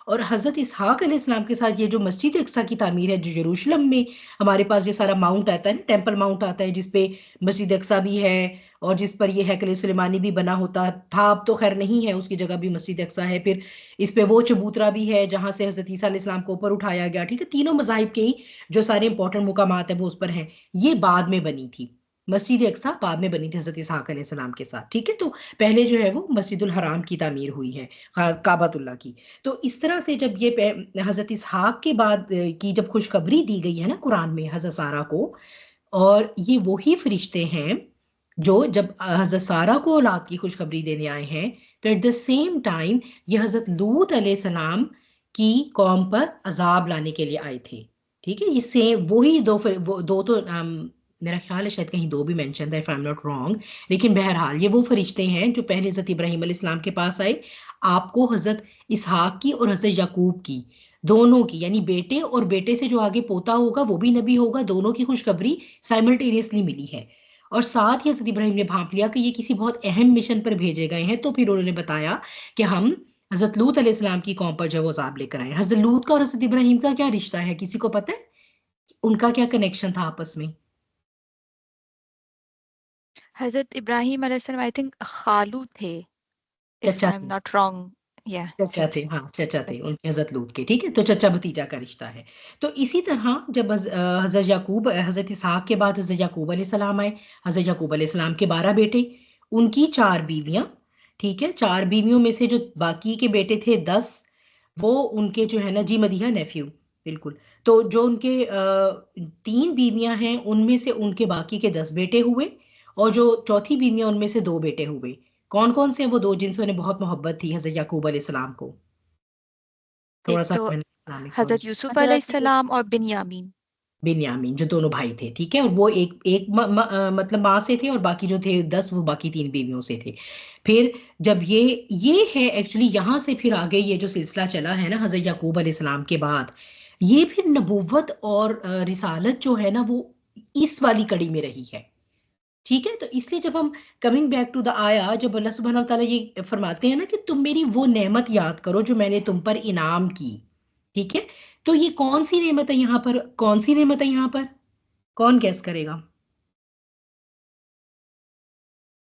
اور حضرت اسحاق علیہ السلام کے ساتھ یہ جو مسجد اقصیٰ کی تعمیر ہے, جو یروشلم میں ہمارے پاس یہ سارا ماؤنٹ آتا ہے نا, ٹیمپل ماؤنٹ آتا ہے, جس پہ مسجد اقصیٰ بھی ہے اور جس پر یہ ہیکل سلیمانی بھی بنا ہوتا تھا, اب تو خیر نہیں ہے, اس کی جگہ بھی مسجد اقصیٰ ہے. پھر اس پہ وہ چبوترا بھی ہے جہاں سے حضرت عیسیٰ علیہ السلام کو اوپر اٹھایا گیا. ٹھیک ہے. تینوں مذاہب کے ہی جو سارے امپورٹنٹ مقامات ہیں وہ اس پر ہیں. یہ بعد میں بنی تھی, مسجد اقصیٰ بعد میں بنی تھی حضرت اسحاق علیہ السلام کے ساتھ. ٹھیک ہے. تو پہلے جو ہے وہ مسجد الحرام کی تعمیر ہوئی ہے, کعبۃ اللہ کی. تو اس طرح سے جب یہ حضرت اسحاق کے بعد کی جب خوشخبری دی گئی ہے نا قرآن میں حضرت سارہ کو, اور یہ وہی فرشتے ہیں جو جب حضرت سارہ کو اولاد کی خوشخبری دینے آئے ہیں, تو ایٹ دا سیم ٹائم یہ حضرت لوط علیہ السلام کی قوم پر عذاب لانے کے لیے آئے تھے. ٹھیک ہے. یہ سیم وہی دو تو میرا خیال ہے شاید کہیں 2 بھی مینشن تھا, if I'm not wrong, لیکن بہرحال یہ وہ فرشتے ہیں جو پہلے حضرت ابراہیم علیہ السلام کے پاس آئے, آپ کو حضرت اسحاق کی اور حضرت یعقوب کی, دونوں کی, یعنی بیٹے اور بیٹے سے جو آگے پوتا ہوگا وہ بھی نبی ہوگا, دونوں کی خوشخبری سائملٹینیسلی ملی ہے. اور ساتھ ہی حضرت ابراہیم نے بھانپ لیا کہ یہ کسی بہت اہم مشن پر بھیجے گئے ہیں, تو پھر انہوں نے بتایا کہ ہم حضرت لوط علیہ السلام کی قوم پر جو وہ عذاب لے کر آئے. حضرت لوط کا اور حضرت ابراہیم کا کیا رشتہ ہے, کسی کو پتہ ہے ان کا کیا کنیکشن تھا آپس میں؟ حضرت ابراہیم علیہ السلام آئی تھنک خالو تھے, if چچا I'm تھے, not wrong. Yeah. چچا تھے, ہاں چچا تھے ان کے حضرت لوط کے. ٹھیک ہے. تو چچا بھتیجا کا رشتہ ہے. تو اسی طرح جب حضرت یعقوب, حضرت اسحاق کے بعد حضرت یعقوب علیہ السلام آئے, حضرت یعقوب علیہ السلام کے 12 بیٹے, ان کی 4 بیویاں. ٹھیک ہے. 4 بیویوں میں سے جو باقی کے بیٹے تھے 10, وہ ان کے جو ہے نا, جی مدیحہ نیفیو, بالکل. تو جو ان کے 3 بیویاں ہیں ان میں سے ان کے باقی کے 10 بیٹے ہوئے, اور جو چوتھی بیویاں ان میں سے 2 بیٹے ہوئے. کون کون سے ہیں وہ 2 جن سے انہیں بہت محبت تھی حضرت یعقوب علیہ السلام کو؟ تھوڑا ایک سا تو میں نے اسلامک حضرت تھوڑا یوسف علیہ السلام اور بنیامین. بنیامین، جو دونوں بھائی تھے، ٹھیک ہے. اور وہ ایک مطلب ماں سے تھے، اور باقی جو تھے 10 وہ باقی 3 بیویوں سے تھے. پھر جب یہ ہے ایکچولی یہاں سے پھر آگے یہ جو سلسلہ چلا ہے نا حضرت یعقوب علیہ السلام کے بعد، یہ پھر نبوت اور رسالت جو ہے نا وہ اس والی کڑی میں رہی ہے. ٹھیک ہے. تو اس لیے جب ہم کمنگ بیک ٹو دا آیا، جب اللہ سبحانہ تعالیٰ یہ فرماتے ہیں نا کہ تم میری وہ نعمت یاد کرو جو میں نے تم پر انعام کی، ٹھیک ہے. تو یہ کون سی نعمت ہے یہاں پر؟ کون سی نعمت ہے یہاں پر؟ کون گیس کرے گا؟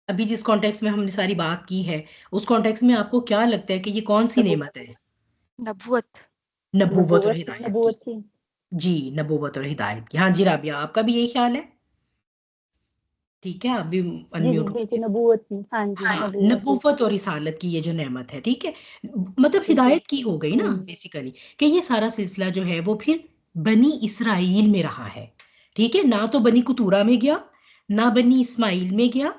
ابھی جس کانٹیکس میں ہم نے ساری بات کی ہے اس کانٹیکس میں آپ کو کیا لگتا ہے کہ یہ کون سی نعمت ہے؟ نبوت. نبوت اور ہدایت کی. نبوت کی. جی، نبوت اور ہدایت کی. ہاں جی رابعہ، آپ کا بھی یہی خیال ہے؟ ٹھیک ہے، آپ بھی جی انمیوٹ. بالکل نبوت کی. ہاں جی ہاں، نبوت. نبوت اور رسالت کی یہ جو نعمت ہے، ٹھیک ہے، مطلب ہدایت کی ہو گئی نا بیسیکلی، کہ یہ سارا سلسلہ جو ہے وہ پھر بنی اسرائیل میں رہا ہے. ٹھیک ہے، نہ تو بنی کتورا میں گیا، نہ بنی اسماعیل میں گیا،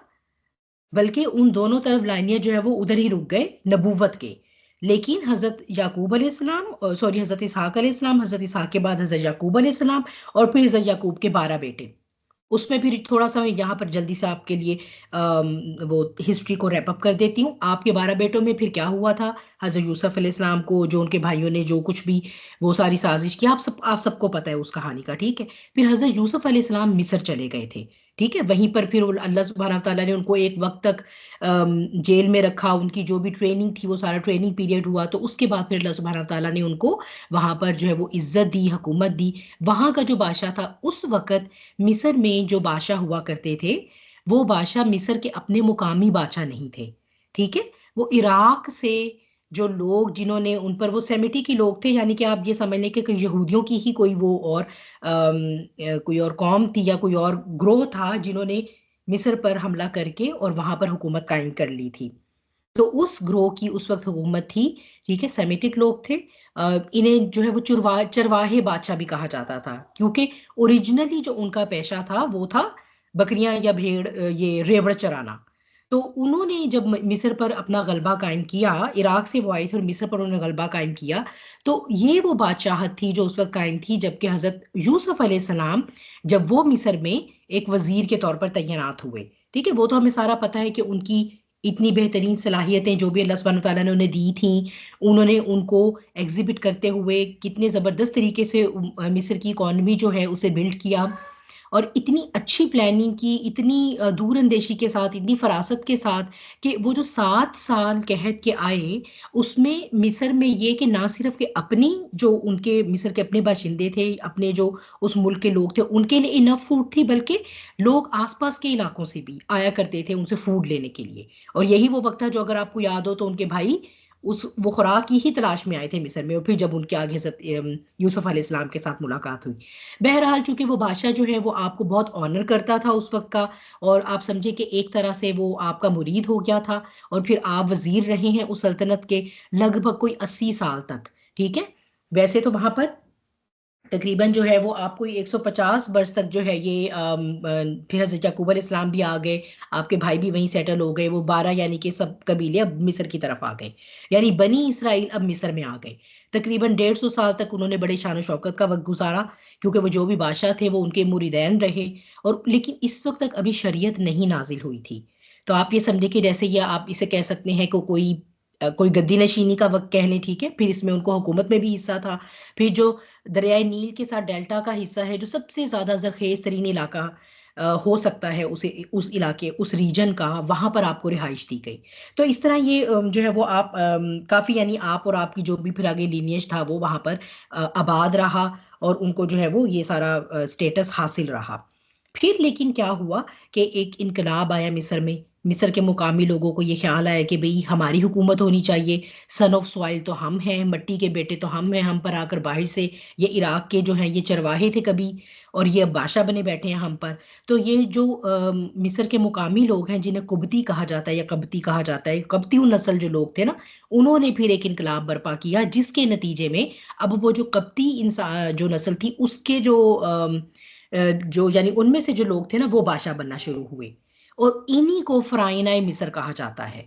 بلکہ ان دونوں طرف لائنیاں جو ہے وہ ادھر ہی رک گئے نبوت کے. لیکن حضرت یعقوب علیہ السلام، سوری حضرت اسحاق علیہ السلام، حضرت اسحاق کے بعد حضرت یعقوب علیہ السلام، اور پھر حضرت یعقوب کے 12 بیٹے. اس میں پھر تھوڑا سا میں یہاں پر جلدی سے آپ کے لیے وہ ہسٹری کو ریپ اپ کر دیتی ہوں. آپ کے 12 بیٹوں میں پھر کیا ہوا تھا؟ حضرت یوسف علیہ السلام کو جو ان کے بھائیوں نے جو کچھ بھی وہ ساری سازش کی، آپ سب کو پتہ ہے اس کہانی کا، ٹھیک ہے. پھر حضرت یوسف علیہ السلام مصر چلے گئے تھے، ٹھیک ہے. وہیں پر پھر اللہ سبحانہ تعالیٰ نے ان کو ایک وقت تک جیل میں رکھا. ان کی جو بھی ٹریننگ تھی وہ سارا ٹریننگ پیریڈ ہوا. تو اس کے بعد پھر اللہ سبحانہ تعالیٰ نے ان کو وہاں پر جو ہے وہ عزت دی، حکومت دی. وہاں کا جو بادشاہ تھا اس وقت مصر میں جو بادشاہ ہوا کرتے تھے وہ بادشاہ مصر کے اپنے مقامی بادشاہ نہیں تھے، ٹھیک ہے. وہ عراق سے جو لوگ جنہوں نے ان پر، وہ سیمیٹک ہی لوگ تھے، یعنی کہ آپ یہ سمجھ لیں کہ یہودیوں کی ہی کوئی وہ اور کوئی اور قوم تھی یا کوئی اور گروہ تھا جنہوں نے مصر پر حملہ کر کے اور وہاں پر حکومت قائم کر لی تھی. تو اس گروہ کی اس وقت حکومت تھی، ٹھیک ہے. سیمیٹک لوگ تھے. انہیں جو ہے وہ چرواہے بادشاہ بھی کہا جاتا تھا، کیونکہ اوریجنلی جو ان کا پیشہ تھا وہ تھا بکریاں یا بھیڑ، یہ ریوڑ چرانا. تو انہوں نے جب مصر پر اپنا غلبہ قائم کیا، عراق سے وہ آئے تھے اور مصر پر انہوں نے غلبہ قائم کیا، تو یہ وہ بادشاہت تھی جو اس وقت قائم تھی جبکہ حضرت یوسف علیہ السلام جب وہ مصر میں ایک وزیر کے طور پر تعینات ہوئے، ٹھیک ہے. وہ تو ہمیں سارا پتہ ہے کہ ان کی اتنی بہترین صلاحیتیں جو بھی اللہ سبحانہ تعالیٰ نے انہیں دی تھیں، انہوں نے ان کو ایگزیبٹ کرتے ہوئے کتنے زبردست طریقے سے مصر کی اکانومی جو ہے اسے بلڈ کیا، اور اتنی اچھی پلاننگ کی، اتنی دور اندیشی کے ساتھ، اتنی فراست کے ساتھ کہ وہ جو 7 سال قحط کے آئے اس میں مصر میں یہ کہ نہ صرف کہ اپنی جو ان کے مصر کے اپنے باشندے تھے، اپنے جو اس ملک کے لوگ تھے ان کے لیے انف فوڈ تھی، بلکہ لوگ آس پاس کے علاقوں سے بھی آیا کرتے تھے ان سے فوڈ لینے کے لیے. اور یہی وہ وقت تھا جو اگر آپ کو یاد ہو تو ان کے بھائی وہ خوراک کی ہی تلاش میں آئے تھے مصر میں، اور پھر جب ان کے آگے حضرت یوسف علیہ السلام کے ساتھ ملاقات ہوئی. بہرحال چونکہ وہ بادشاہ جو ہے وہ آپ کو بہت آنر کرتا تھا اس وقت کا، اور آپ سمجھے کہ ایک طرح سے وہ آپ کا مرید ہو گیا تھا، اور پھر آپ وزیر رہے ہیں اس سلطنت کے لگ بھگ کوئی 80 سال تک، ٹھیک ہے. ویسے تو وہاں پر تقریباً جو ہے وہ آپ کو 150 برس تک جو ہے یہ پھر حضرت یعقوب علیہ السلام بھی آ گئے، آپ کے بھائی بھی وہیں سیٹل ہو گئے، وہ 12 یعنی کہ سب قبیلے اب مصر کی طرف آ گئے، یعنی بنی اسرائیل اب مصر میں آ گئے. تقریباً 150 سال تک انہوں نے بڑے شان و شوکت کا وقت گزارا، کیونکہ وہ جو بھی بادشاہ تھے وہ ان کے مریدین رہے، اور لیکن اس وقت تک ابھی شریعت نہیں نازل ہوئی تھی. تو آپ یہ سمجھے کہ جیسے یہ آپ اسے کہہ سکتے ہیں کہ کوئی گدی نشینی کا وقت کہہ لیں، ٹھیک ہے. پھر اس میں ان کو حکومت میں بھی حصہ تھا. پھر جو دریائے نیل کے ساتھ ڈیلٹا کا حصہ ہے جو سب سے زیادہ زرخیز ترین علاقہ ہو سکتا ہے اس علاقے، اس ریجن کا، وہاں پر آپ کو رہائش دی گئی. تو اس طرح یہ جو ہے وہ آپ کافی، یعنی آپ اور آپ کی جو بھی پھر آگے لینیج تھا وہ وہاں پر آباد رہا، اور ان کو جو ہے وہ یہ سارا سٹیٹس حاصل رہا. پھر لیکن کیا ہوا کہ ایک انقلاب آیا مصر میں. مصر کے مقامی لوگوں کو یہ خیال آیا کہ بھئی ہماری حکومت ہونی چاہیے، سن آف سوائل تو ہم ہیں، مٹی کے بیٹے تو ہم ہیں، ہم پر آ کر باہر سے یہ عراق کے جو ہیں یہ چرواہے تھے کبھی، اور یہ اب بادشاہ بنے بیٹھے ہیں ہم پر. تو یہ جو مصر کے مقامی لوگ ہیں جنہیں قبطی کہا جاتا ہے یا قبطی کہا جاتا ہے، قبطی نسل جو لوگ تھے نا، انہوں نے پھر ایک انقلاب برپا کیا، جس کے نتیجے میں اب وہ جو قبطی جو نسل تھی اس کے جو یعنی ان میں سے جو لوگ تھے نا وہ بادشاہ بننا شروع ہوئے. اور انہی کو فرعونۂ مصر کہا جاتا ہے،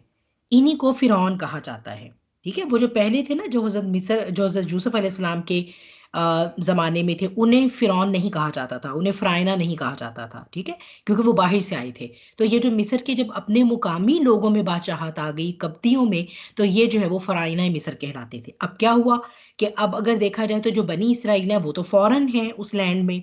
انہی کو فرعون کہا جاتا ہے، ٹھیک ہے. وہ جو پہلے تھے نا، جو حضرت یوسف علیہ السلام کے زمانے میں تھے، انہیں فرعون نہیں کہا جاتا تھا، انہیں فرعونہ نہیں کہا جاتا تھا، ٹھیک ہے، کیونکہ وہ باہر سے آئے تھے. تو یہ جو مصر کے جب اپنے مقامی لوگوں میں بادشاہت آ گئی، قبطیوں میں، تو یہ جو ہے وہ فرعونۂ مصر کہلاتے تھے. اب کیا ہوا کہ اب اگر دیکھا جائے تو جو بنی اسرائیل ہیں وہ تو فورن ہیں اس لینڈ میں،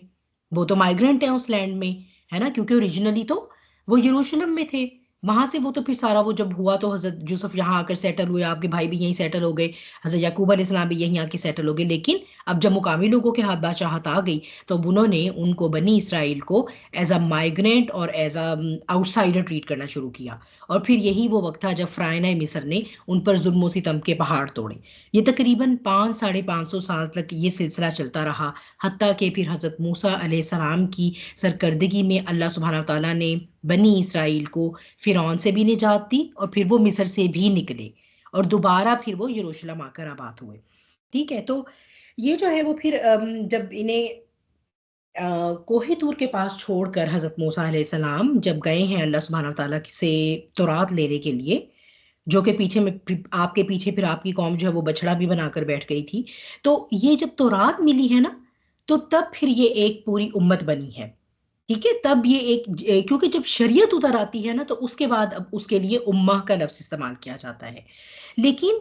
وہ تو مائیگرنٹ ہیں اس لینڈ میں، ہے نا، کیونکہ اوریجنلی تو وہ یروشلم میں تھے. وہاں سے وہ تو پھر سارا وہ جب ہوا تو حضرت یوسف یہاں آ کر سیٹل ہوئے، آپ کے بھائی بھی یہیں سیٹل ہو گئے، حضرت یعقوب علیہ السلام بھی یہیں آ کے سیٹل ہو گئے. لیکن اب جب مقامی لوگوں کے ہاتھ بادشاہت آ گئی تو اب انہوں نے ان کو بنی اسرائیل کو ایز اے مائیگرینٹ اور as a outsider treat کرنا شروع کیا. اور پھر یہی وہ وقت تھا جب فرعونۂ مصر نے ان پر ظلم و ستم کے پہاڑ توڑے. یہ تقریباً 500-550 سال تک یہ سلسلہ چلتا رہا، حتیٰ کہ پھر حضرت موسیٰ علیہ السلام کی سرکردگی میں اللہ سبحانہ تعالیٰ نے بنی اسرائیل کو فرعون سے بھی نجات دی، اور پھر وہ مصر سے بھی نکلے اور دوبارہ پھر وہ یروشلم آ کر آباد ہوئے. ٹھیک ہے، تو یہ جو ہے وہ پھر جب انہیں کوہ طور کے پاس چھوڑ کر حضرت موسیٰ علیہ السلام جب گئے ہیں اللہ سبحانہ تعالیٰ سے تورات لینے کے لیے، جو کہ پیچھے میں آپ کے پیچھے پھر آپ کی قوم جو ہے وہ بچڑا بھی بنا کر بیٹھ گئی تھی، تو یہ جب تورات ملی ہے نا، تو تب پھر یہ ایک پوری امت بنی ہے. ٹھیک ہے، تب یہ ایک کیونکہ جب شریعت اتر آتی ہے نا، تو اس کے بعد اب اس کے لیے امہ کا لفظ استعمال کیا جاتا ہے. لیکن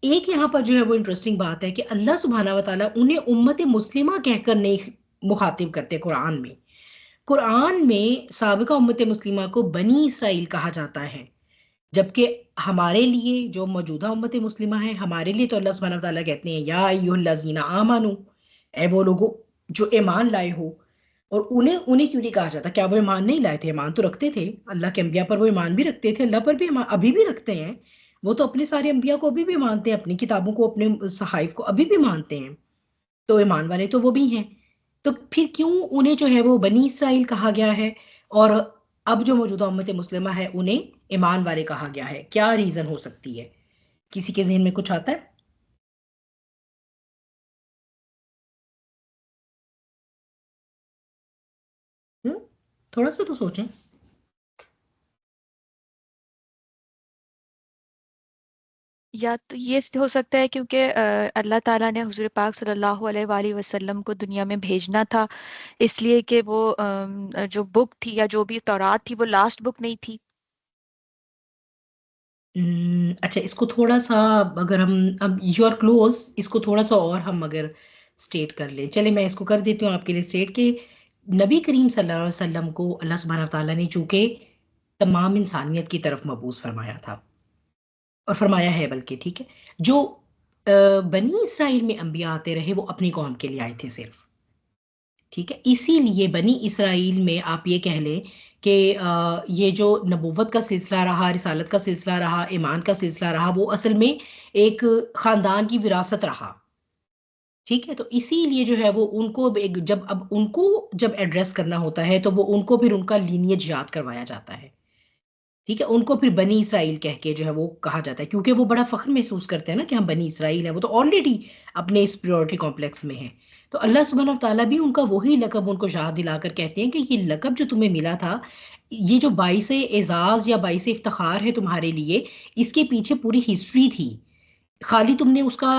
ایک یہاں پر جو ہے وہ انٹرسٹنگ بات ہے کہ اللہ سبحانہ و تعالیٰ انہیں امت مسلمہ کہہ کر نہیں مخاطب کرتے. قرآن میں سابقہ امت مسلمہ کو بنی اسرائیل کہا جاتا ہے، جبکہ ہمارے لیے جو موجودہ امت مسلمہ ہے، ہمارے لیے تو اللہ سبحانہ و تعالیٰ کہتے ہیں یا ایھا الذین آمنوا، اے وہ لوگوں جو ایمان لائے ہو. اور انہیں کیوں نہیں کہا جاتا؟ کیا وہ ایمان نہیں لائے تھے؟ ایمان تو رکھتے تھے، اللہ کے انبیاء پر وہ ایمان بھی رکھتے تھے، اللہ پر بھی ایمان ابھی بھی رکھتے ہیں. وہ تو اپنے سارے انبیاء کو ابھی بھی مانتے ہیں، اپنی کتابوں کو، اپنے صحائف کو ابھی بھی مانتے ہیں، تو ایمان والے تو وہ بھی ہیں. تو پھر کیوں انہیں جو ہے وہ بنی اسرائیل کہا گیا ہے، اور اب جو موجودہ امت مسلمہ ہے انہیں ایمان والے کہا گیا ہے؟ کیا ریزن ہو سکتی ہے؟ کسی کے ذہن میں کچھ آتا ہے؟ تھوڑا سا تو سوچیں. یا تو یہ ہو سکتا ہے کیونکہ اللہ تعالیٰ نے حضور پاک صلی اللہ علیہ وآلہ وسلم کو دنیا میں بھیجنا تھا، اس لیے کہ وہ جو بک تھی یا جو بھی تورات تھی وہ لاسٹ بک نہیں تھی. اچھا، اس کو تھوڑا سا اگر ہم اب یو آر کلوز، اس کو تھوڑا سا اور ہم اگر سٹیٹ کر لیں، چلے میں اس کو کر دیتی ہوں آپ کے لیے سٹیٹ، کہ نبی کریم صلی اللہ علیہ وسلم کو اللہ سبحانہ تعالیٰ نے چونکہ تمام انسانیت کی طرف مبعوث فرمایا تھا، اور فرمایا ہے بلکہ، ٹھیک ہے، جو بنی اسرائیل میں انبیاء آتے رہے وہ اپنی قوم کے لیے آئے تھے صرف. ٹھیک ہے، اسی لیے بنی اسرائیل میں آپ یہ کہہ لیں کہ یہ جو نبوت کا سلسلہ رہا، رسالت کا سلسلہ رہا، ایمان کا سلسلہ رہا، وہ اصل میں ایک خاندان کی وراثت رہا. ٹھیک ہے، تو اسی لیے جو ہے وہ ان کو جب ایڈریس کرنا ہوتا ہے تو وہ ان کو پھر ان کا لینیج یاد کروایا جاتا ہے. ٹھیک ہے، ان کو پھر بنی اسرائیل کہہ کے جو ہے وہ کہا جاتا ہے، کیونکہ وہ بڑا فخر محسوس کرتے ہیں نا کہ ہم بنی اسرائیل ہیں، وہ تو آلریڈی اپنے اس پیورٹی کمپلیکس میں ہیں. تو اللہ سبحانہ تعالیٰ بھی ان کا وہی لقب ان کو یاد دلا کر کہتے ہیں کہ یہ لقب جو تمہیں ملا تھا، یہ جو باعث اعزاز یا باعث افتخار ہے تمہارے لیے، اس کے پیچھے پوری ہسٹری تھی. خالی تم نے اس کا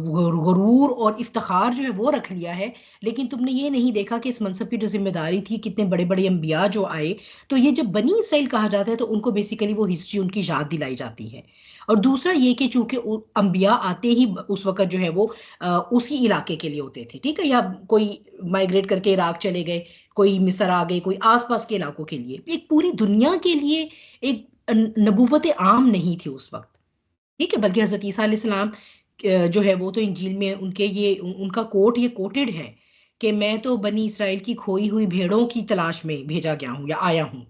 غرور اور افتخار جو ہے وہ رکھ لیا ہے، لیکن تم نے یہ نہیں دیکھا کہ اس منصب کی جو ذمہ داری تھی، کتنے بڑے بڑے انبیاء جو آئے. تو یہ جب بنی اسرائیل کہا جاتا ہے تو ان کو بیسیکلی وہ ہسٹری ان کی یاد دلائی جاتی ہے. اور دوسرا یہ کہ چونکہ انبیاء آتے ہی اس وقت جو ہے وہ اسی علاقے کے لیے ہوتے تھے، ٹھیک ہے، یا کوئی مائگریٹ کر کے عراق چلے گئے، کوئی مصر آ گئے، کوئی آس پاس کے علاقوں کے لیے، ایک پوری دنیا کے لیے ایک نبوت عام نہیں تھی اس وقت. ٹھیک ہے، بلکہ حضرت عیسیٰ علیہ السلام جو ہے وہ تو انجیل میں ان کا کوٹ یہ کوٹڈ ہے کہ میں تو بنی اسرائیل کی کھوئی ہوئی بھیڑوں کی تلاش میں بھیجا گیا ہوں یا آیا ہوں.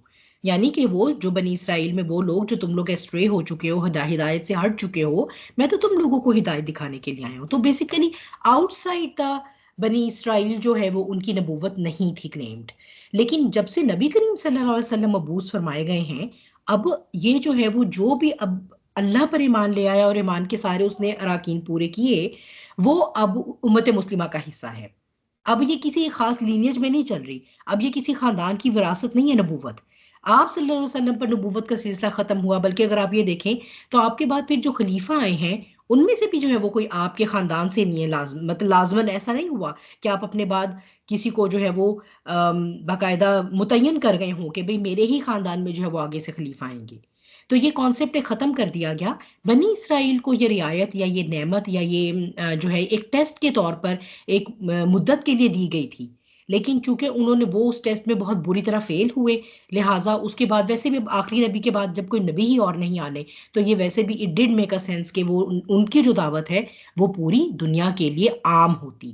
یعنی کہ وہ جو بنی اسرائیل میں وہ لوگ جو تم لوگ اسٹرے ہو چکے ہو، ہدایت سے ہٹ چکے ہو، میں تو تم لوگوں کو ہدایت دکھانے کے لیے آیا ہوں. تو بیسیکلی آؤٹ سائڈ دا بنی اسرائیل جو ہے وہ ان کی نبوت نہیں تھی کلیمڈ. لیکن جب سے نبی کریم صلی اللہ علیہ وسلم مبعوث فرمائے گئے ہیں، اب یہ جو ہے وہ جو بھی اب اللہ پر ایمان لے آیا اور ایمان کے سارے اس نے اراکین پورے کیے، وہ اب امت مسلمہ کا حصہ ہے. اب یہ کسی خاص لینیج میں نہیں چل رہی، اب یہ کسی خاندان کی وراثت نہیں ہے نبوت. آپ صلی اللہ علیہ وسلم پر نبوت کا سلسلہ ختم ہوا، بلکہ اگر آپ یہ دیکھیں تو آپ کے بعد پھر جو خلیفہ آئے ہیں ان میں سے بھی جو ہے وہ کوئی آپ کے خاندان سے نہیں ہے، مطلب لازماً ایسا نہیں ہوا کہ آپ اپنے بعد کسی کو جو ہے وہ باقاعدہ متعین کر گئے ہوں کہ بھئی میرے ہی خاندان میں جو ہے وہ آگے سے خلیفہ آئیں گے. تو یہ کانسیپٹ ختم کر دیا گیا. بنی اسرائیل کو یہ رعایت یا یہ نعمت یا یہ جو ہے ایک ٹیسٹ کے طور پر ایک مدت کے لیے دی گئی تھی، لیکن چونکہ انہوں نے وہ اس ٹیسٹ میں بہت بری طرح فیل ہوئے، لہٰذا اس کے بعد ویسے بھی آخری نبی کے بعد جب کوئی نبی ہی اور نہیں آنے تو یہ ویسے بھی it did make a sense کہ وہ ان کی جو دعوت ہے وہ پوری دنیا کے لیے عام ہوتی.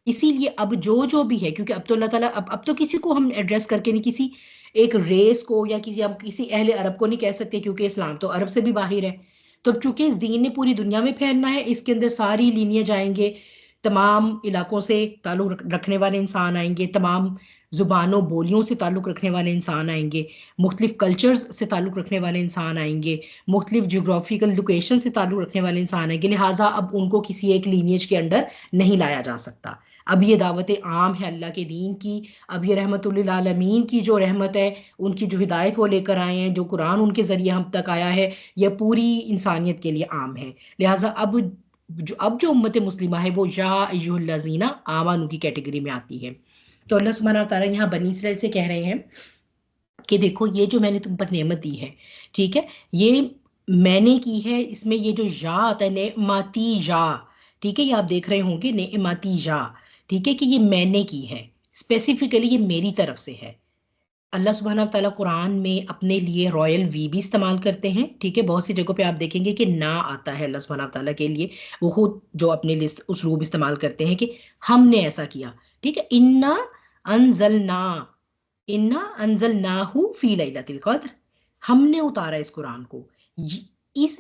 اسی لیے اب جو بھی ہے، کیونکہ اب تو اللہ تعالیٰ اب تو کسی کو ہم ایڈریس کر کے نہیں، کسی ایک ریس کو یا ہم کسی اہل عرب کو نہیں کہہ سکتے، کیونکہ اسلام تو عرب سے بھی باہر ہے. تو چونکہ اس دین نے پوری دنیا میں پھیلنا ہے، اس کے اندر ساری لینیج آئیں گے، تمام علاقوں سے تعلق رکھنے والے انسان آئیں گے، تمام زبانوں بولیوں سے تعلق رکھنے والے انسان آئیں گے، مختلف کلچرز سے تعلق رکھنے والے انسان آئیں گے، مختلف جغرافیکل لوکیشن سے تعلق رکھنے والے انسان آئیں گے. لہٰذا اب ان کو کسی ایک لینیج کے انڈر نہیں لایا جا سکتا. اب یہ دعوت عام ہے اللہ کے دین کی. اب یہ رحمت للعالمین کی جو رحمت ہے، ان کی جو ہدایت وہ لے کر آئے ہیں، جو قرآن ان کے ذریعے ہم تک آیا ہے، یہ پوری انسانیت کے لیے عام ہے. لہٰذا اب جو امت مسلمہ ہے وہ یا ایھا الذین آمنوا کی کیٹیگری میں آتی ہے. تو اللہ سبحانہ تعالیٰ یہاں بنی اسرائیل سے کہہ رہے ہیں کہ دیکھو یہ جو میں نے تم پر نعمت دی ہے، ٹھیک ہے، یہ میں نے کی ہے. اس میں یہ جو یا آتا ہے نعمتی یا، ٹھیک ہے، یہ آپ دیکھ رہے ہوں گے نعمتی یا، ٹھیک ہے، کہ یہ میں نے کی ہے، اسپیسیفکلی یہ میری طرف سے ہے. اللہ سبحانہ تعالیٰ قرآن میں اپنے لیے رائل وی بھی استعمال کرتے ہیں، ٹھیک ہے. بہت سی جگہوں پہ آپ دیکھیں گے کہ نہ آتا ہے اللہ سبحانہ تعالیٰ کے لیے، وہ خود جو اپنے لیے اسلوب استعمال کرتے ہیں کہ ہم نے ایسا کیا، ٹھیک ہے. انا انزلناہ فی لیلۃ القدر، ہم نے اتارا اس قرآن کو.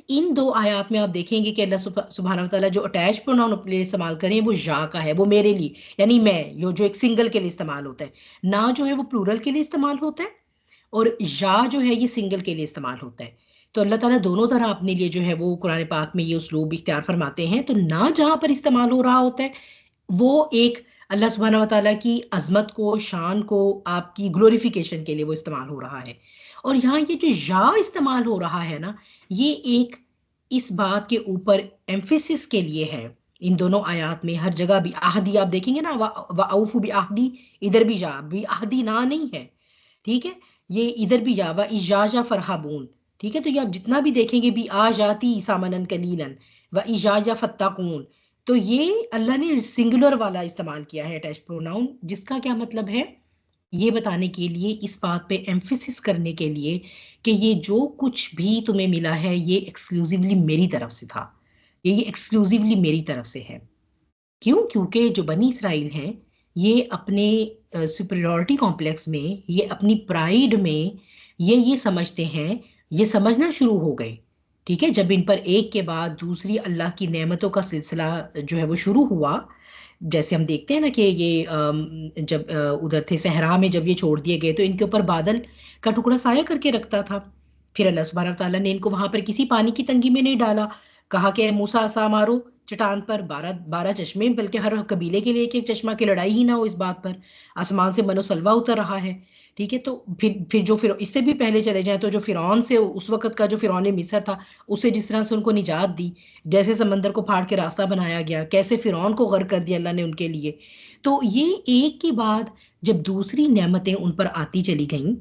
ان دو آیات میں آپ دیکھیں گے کہ اللہ سبحانہ وتعالیٰ جو اٹیچ پروناؤن اپنے لیے استعمال کریں وہ یا کا ہے، وہ میرے لیے، یعنی میں، جو ایک سنگل کے لیے استعمال ہوتا ہے. نہ جو ہے وہ پلورل کے لیے استعمال ہوتا ہے، اور یا جو ہے یہ سنگل کے لیے استعمال ہوتا ہے. تو اللہ تعالیٰ دونوں طرح اپنے لیے جو ہے وہ قرآن پاک میں یہ اسلوب اختیار فرماتے ہیں. تو نہ جہاں پر استعمال ہو رہا ہوتا ہے وہ ایک اللہ سبحانہ وتعالیٰ کی عظمت کو، شان کو، آپ کی گلوریفیکیشن کے لیے وہ استعمال ہو رہا ہے. اور یہاں یہ جو یا استعمال ہو رہا ہے نا، یہ ایک اس بات کے اوپر ایمفیسس کے لیے ہے. ان دونوں آیات میں ہر جگہ بھی عہدی آپ دیکھیں گے نا، وَأَوْفُوا بِعَہْدِی، ادھر بھی یا، بعہدی نہ نہیں ہے، ٹھیک ہے، یہ ادھر بھی یا، وَإِجَاجَ فَرْحَبُونَ، ٹھیک ہے. تو یہ آپ جتنا بھی دیکھیں گے بھی آ جاتی سامنن کلیلن وَإِجَاجَ فَتَّقُونَ، تو یہ اللہ نے سنگولر والا استعمال کیا ہے اٹیچ پروناؤن، جس کا کیا مطلب ہے، یہ بتانے کے لیے، اس بات پہ ایمفیسس کرنے کے لیے کہ یہ جو کچھ بھی تمہیں ملا ہے یہ ایکسکلوزیولی میری طرف سے تھا، یہ ایکسکلوزیولی میری طرف سے ہے. کیوں؟ کیونکہ جو بنی اسرائیل ہیں یہ اپنے سپیریورٹی کمپلیکس میں، یہ اپنی پرائیڈ میں یہ سمجھتے ہیں، یہ سمجھنا شروع ہو گئے، ٹھیک ہے، جب ان پر ایک کے بعد دوسری اللہ کی نعمتوں کا سلسلہ جو ہے وہ شروع ہوا. جیسے ہم دیکھتے ہیں نا کہ یہ جب ادھر تھے صحرا میں، جب یہ چھوڑ دیے گئے تو ان کے اوپر بادل کا ٹکڑا سایہ کر کے رکھتا تھا. پھر اللہ سبحانہ تعالیٰ نے ان کو وہاں پر کسی پانی کی تنگی میں نہیں ڈالا، کہا کہ اے موسیٰ عصا مارو چٹان پر، 12 چشمے، بلکہ ہر قبیلے کے لیے ایک چشمہ، کی لڑائی ہی نہ ہو اس بات پر. آسمان سے من و سلوہ اتر رہا ہے، ٹھیک ہے. تو پھر جو اس سے بھی پہلے چلے جائیں تو جو فرعون سے، اس وقت کا جو فرعون مصر تھا، اسے جس طرح سے ان کو نجات دی، جیسے سمندر کو پھاڑ کے راستہ بنایا گیا، کیسے فرعون کو غرق کر دیا اللہ نے ان کے لیے. تو یہ ایک کے بعد جب دوسری نعمتیں ان پر آتی چلی گئیں،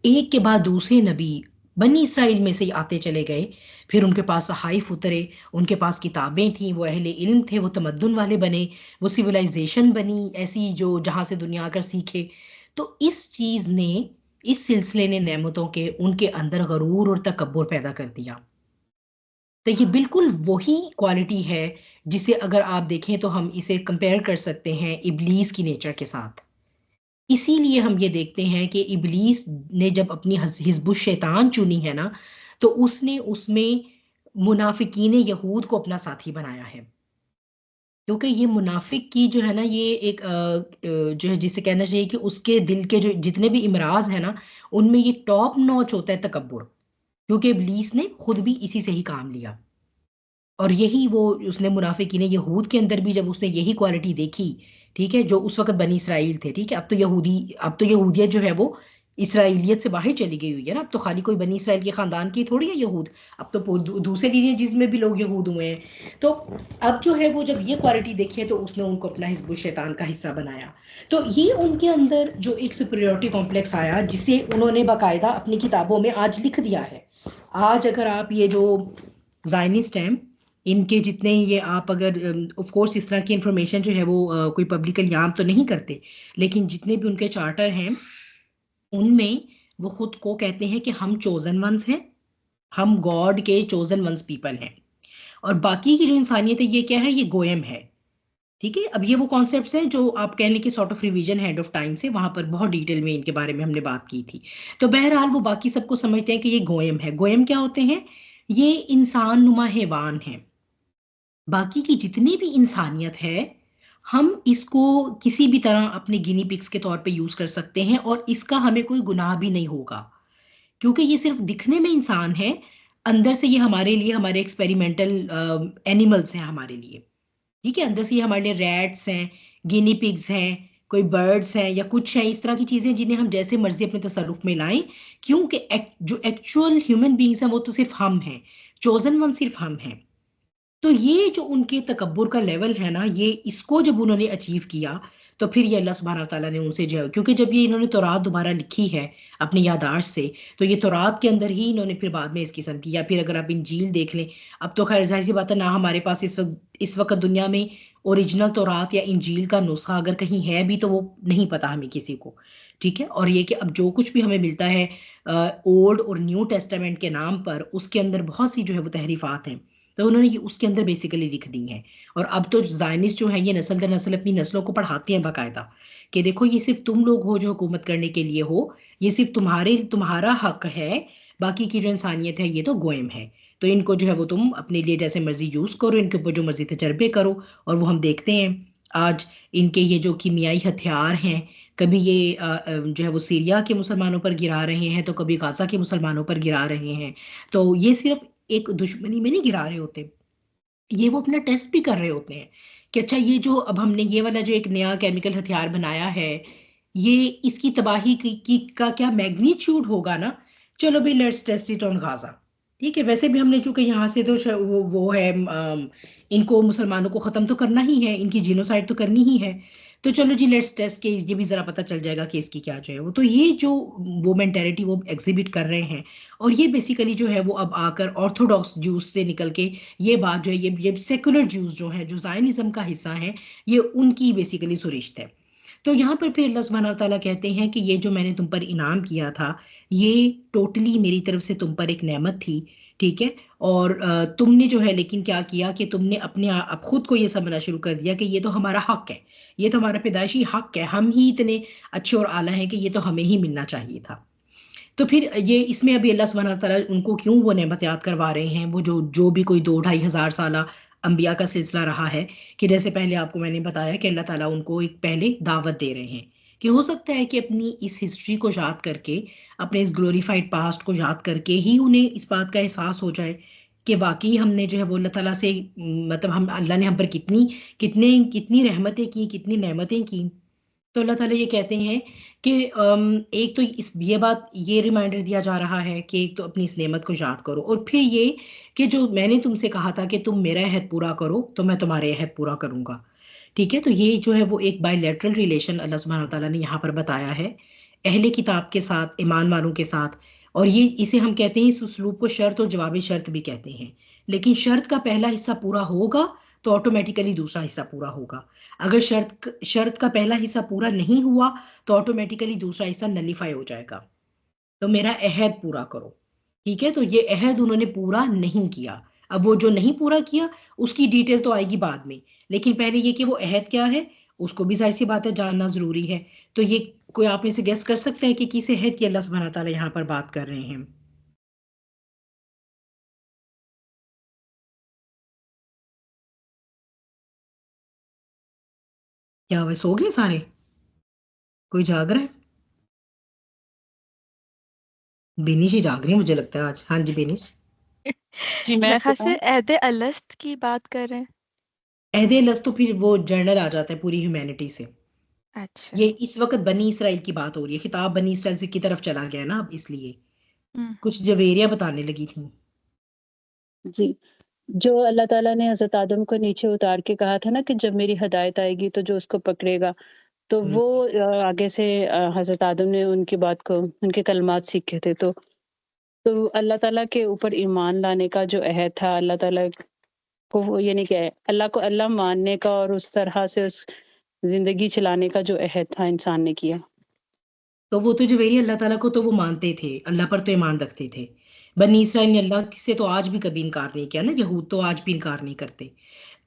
ایک کے بعد دوسرے نبی بنی اسرائیل میں سے آتے چلے گئے، پھر ان کے پاس صحائف اترے، ان کے پاس کتابیں تھیں، وہ اہل علم تھے، وہ تمدن والے بنے، وہ سویلائزیشن بنی ایسی جو جہاں سے دنیا آ کر سیکھے. تو اس چیز نے، اس سلسلے نے نعمتوں کے ان کے اندر غرور اور تکبر پیدا کر دیا. تو یہ بالکل وہی کوالٹی ہے جسے اگر آپ دیکھیں تو ہم اسے کمپیئر کر سکتے ہیں ابلیس کی نیچر کے ساتھ. اسی لیے ہم یہ دیکھتے ہیں کہ ابلیس نے جب اپنی حزب الشیطان چنی ہے نا، تو اس نے اس میں منافقین یہود کو اپنا ساتھی بنایا ہے. کیونکہ یہ منافق کی جو ہے نا، یہ ایک جو ہے جسے کہنا چاہیے کہ اس کے دل کے جو جتنے بھی امراض ہیں نا، ان میں یہ ٹاپ نوچ ہوتا ہے تکبر. کیونکہ ابلیس نے خود بھی اسی سے ہی کام لیا، اور یہی وہ اس نے منافقین یہود کے اندر بھی جب اس نے یہی کوالٹی دیکھی، ٹھیک ہے، جو اس وقت بنی اسرائیل تھے، ٹھیک ہے، اب تو یہودیت جو ہے وہ اسرائیلیت سے باہر چلی گئی ہوئی ہے نا. اب تو خالی کوئی بنی اسرائیل کے خاندان کی تھوڑی ہے یہود, اب تو دوسرے لیجز میں بھی لوگ یہود ہوئے ہیں. تو اب جو ہے وہ جب یہ کوالٹی دیکھی ہے تو اس نے ان کو اپنا حزب الشیطان کا حصہ بنایا. تو یہ ان کے اندر جو ایک سپیریورٹی کمپلیکس آیا جسے انہوں نے باقاعدہ اپنی کتابوں میں آج لکھ دیا ہے. آج اگر آپ یہ جو زائنسٹ ہیں ان کے جتنے یہ آپ اگر آف کورس اس طرح کی انفارمیشن جو ہے وہ کوئی پبلکلی عام تو نہیں کرتے, لیکن جتنے بھی ان کے چارٹر ہیں ان میں وہ خود کو کہتے ہیں کہ ہم چوزن ونس ہیں, ہم گاڈ کے چوزن ونس پیپل ہیں, اور باقی کی جو انسانیت ہے یہ کیا ہے, یہ گوئم ہے. ٹھیک ہے, اب یہ وہ کانسیپٹس ہیں جو آپ کہہ لیں کہ sort of revision hand of time سے وہاں پر بہت ڈیٹیل میں ان کے بارے میں ہم نے بات کی تھی. تو بہرحال وہ باقی سب کو سمجھتے ہیں کہ یہ گوئم ہے. گوئم کیا ہوتے ہیں, یہ انسان نما حیوان ہیں. باقی کی جتنی بھی انسانیت ہے ہم اس کو کسی بھی طرح اپنے گینی پکس کے طور پہ یوز کر سکتے ہیں, اور اس کا ہمیں کوئی گناہ بھی نہیں ہوگا, کیونکہ یہ صرف دکھنے میں انسان ہے, اندر سے یہ ہمارے لیے ہمارے ایکسپیریمنٹل اینیملس ہیں ہمارے لیے. ٹھیک ہے, اندر سے یہ ہمارے لیے ریٹس ہیں, گینی پگز ہیں, کوئی برڈس ہیں یا کچھ ہیں اس طرح کی چیزیں جنہیں ہم جیسے مرضی اپنے تصرف میں لائیں, کیونکہ جو ایکچوئل ہیومن بینگز ہیں وہ تو صرف ہم ہیں, چوزن ون صرف ہم ہیں. تو یہ جو ان کے تکبر کا لیول ہے نا, یہ اس کو جب انہوں نے اچیو کیا تو پھر یہ اللہ سبحانہ تعالیٰ نے ان سے جو ہے, کیونکہ جب یہ انہوں نے تورات دوبارہ لکھی ہے اپنی یادداشت سے, تو یہ تورات کے اندر ہی انہوں نے پھر بعد میں اس قسم کی, یا پھر اگر آپ انجیل دیکھ لیں, اب تو خیر ظاہر سی بات ہے نہ ہمارے پاس اس وقت دنیا میں اوریجنل تورات یا انجیل کا نسخہ اگر کہیں ہے بھی تو وہ نہیں پتا ہمیں کسی کو. ٹھیک ہے, اور یہ کہ اب جو کچھ بھی ہمیں ملتا ہے اولڈ اور نیو ٹیسٹامنٹ کے نام پر, اس کے اندر بہت سی جو ہے وہ تحریفات ہیں, تو انہوں نے یہ اس کے اندر بیسیکلی لکھ دی ہیں. اور اب تو زائنسٹ جو ہیں یہ نسل در نسل اپنی نسلوں کو پڑھاتے ہیں باقاعدہ کہ دیکھو یہ صرف تم لوگ ہو جو حکومت کرنے کے لیے ہو, یہ صرف تمہارا حق ہے, باقی کی جو انسانیت ہے یہ تو گوئم ہے. تو ان کو جو ہے وہ تم اپنے لیے جیسے مرضی یوز کرو, ان کے اوپر جو مرضی تجربے کرو. اور وہ ہم دیکھتے ہیں آج ان کے یہ جو کیمیائی ہتھیار ہیں, کبھی یہ جو ہے وہ سیریا کے مسلمانوں پر گرا رہے ہیں, تو کبھی غازہ کے مسلمانوں پر گرا رہے ہیں. تو یہ صرف ایک دشمنی میں نہیں گرا رہے ہوتے, یہ وہ اپنا ٹیسٹ بھی کر رہے ہوتے ہیں کہ اچھا یہ جو اب ہم نے یہ والا جو ایک نیا کیمیکل ہتھیار بنایا ہے, یہ اس کی تباہی کا کیا میگنیچیوڈ ہوگا نا, چلو بھائی لیٹس ٹیسٹ اٹ آن غازہ. ٹھیک ہے, ویسے بھی ہم نے چونکہ یہاں سے تو وہ ہے ان کو مسلمانوں کو ختم تو کرنا ہی ہے, ان کی جینوسائڈ تو کرنی ہی ہے, تو چلو جی لیٹس ٹیسٹ کے یہ بھی ذرا پتہ چل جائے گا کہ اس کی کیا جو ہے وہ. تو یہ جو وہ مینٹیلٹی وہ ایگزیبٹ کر رہے ہیں, اور یہ بیسیکلی جو ہے وہ اب آ کر آرتھوڈاکس جوز سے نکل کے یہ بات جو ہے یہ سیکولر جوز جو ہیں جو زائنزم کا حصہ ہیں, یہ ان کی بیسیکلی سرشت ہے. تو یہاں پر پھر اللہ سبحانہ تعالیٰ کہتے ہیں کہ یہ جو میں نے تم پر انعام کیا تھا یہ ٹوٹلی میری طرف سے تم پر ایک نعمت تھی. ٹھیک ہے, اور تم نے جو ہے لیکن کیا کیا کہ تم نے اپنے اب خود کو یہ سمجھنا شروع کر دیا کہ یہ تو ہمارا حق ہے, یہ تو ہمارا پیدائشی حق ہے, ہم ہی اتنے اچھے اور اعلیٰ ہیں کہ یہ تو ہمیں ہی ملنا چاہیے تھا. تو پھر یہ اس میں ابھی اللہ سبحانہ تعالیٰ ان کو کیوں وہ نعمت یاد کروا رہے ہیں, وہ جو بھی کوئی 2-2.5 ہزار سالہ انبیاء کا سلسلہ رہا ہے, کہ جیسے پہلے آپ کو میں نے بتایا کہ اللہ تعالیٰ ان کو ایک پہلے دعوت دے رہے ہیں کہ ہو سکتا ہے کہ اپنی اس ہسٹری کو یاد کر کے, اپنے اس گلوریفائڈ پاسٹ کو یاد کر کے ہی انہیں اس بات کا احساس ہو جائے کہ واقعی ہم نے جو ہے وہ اللہ تعالیٰ سے مطلب اللہ نے ہم پر کتنی رحمتیں کی, کتنی نعمتیں کی. تو اللہ تعالیٰ یہ کہتے ہیں کہ ایک تو یہ بات یہ ریمائنڈر دیا جا رہا ہے کہ ایک تو اپنی اس نعمت کو یاد کرو, اور پھر یہ کہ جو میں نے تم سے کہا تھا کہ تم میرا عہد پورا کرو تو میں تمہارے عہد پورا کروں گا. ٹھیک ہے, تو یہ جو ہے وہ ایک بائی لیٹرل ریلیشن اللہ سبحانہ تعالیٰ نے یہاں پر بتایا ہے اہل کتاب کے ساتھ, ایمان والوں کے ساتھ. اور یہ اسے ہم کہتے ہیں اس اسلوب کو شرط اور جواب شرط بھی کہتے ہیں. لیکن شرط کا پہلا حصہ پورا ہوگا تو آٹومیٹیکلی دوسرا حصہ پورا ہوگا. اگر شرط کا پہلا حصہ پورا نہیں ہوا تو آٹومیٹیکلی دوسرا حصہ نلیفائی ہو جائے گا. تو میرا عہد پورا کرو. ٹھیک ہے, تو یہ عہد انہوں نے پورا نہیں کیا. اب وہ جو نہیں پورا کیا اس کی ڈیٹیل تو آئے گی بعد میں, لیکن پہلے یہ کہ وہ عہد کیا ہے اس کو بھی ظاہر سی بات ہے جاننا ضروری ہے. تو یہ کوئی آپ میں سے گیس کر سکتا ہے کہ کس عہد کی اللہ سبحانہ تعالیٰ یہاں پر بات کر رہے ہیں؟ کیا وہ سو گئے سارے؟ کوئی جاگ رہا ہے؟ بینش ہی جاگ رہی ہے مجھے لگتا ہے آج. ہاں جی بینش. جی میں میرے خیال سے بتاؤں. عہد الست کی بات کر رہے ہیں. عہد الست تو پھر وہ جرنل آ جاتا ہے پوری ہیومینٹی سے. اچھا یہ اس وقت بنی اسرائیل کی بات ہو رہی ہے، خطاب بنی اسرائیل سے کی طرف چلا گیا نا اب، اس لیے کچھ جویریاں بتانے لگی تھیں. جی، جو اللہ تعالیٰ نے حضرت آدم کو نیچے اتار کے کہا تھا نا کہ جب میری ہدایت آئے گی تو جو اس کو پکڑے گا، تو وہ آگے سے حضرت آدم نے ان کی بات کو، ان کے کلمات سیکھے تھے. تو اللہ تعالیٰ کے اوپر ایمان لانے کا جو عہد تھا، اللہ تعالیٰ کو وہ یعنی کہ اللہ کو اللہ ماننے کا اور اس طرح سے اس زندگی چلانے کا جو عہد تھا انسان نے کیا. تو وہ تو جویری اللہ تعالیٰ کو تو وہ مانتے تھے، اللہ پر تو ایمان رکھتے تھے. بنی اسرائیل نے اللہ سے تو آج بھی کبھی انکار نہیں کیا نا، یہود تو آج بھی انکار نہیں کرتے.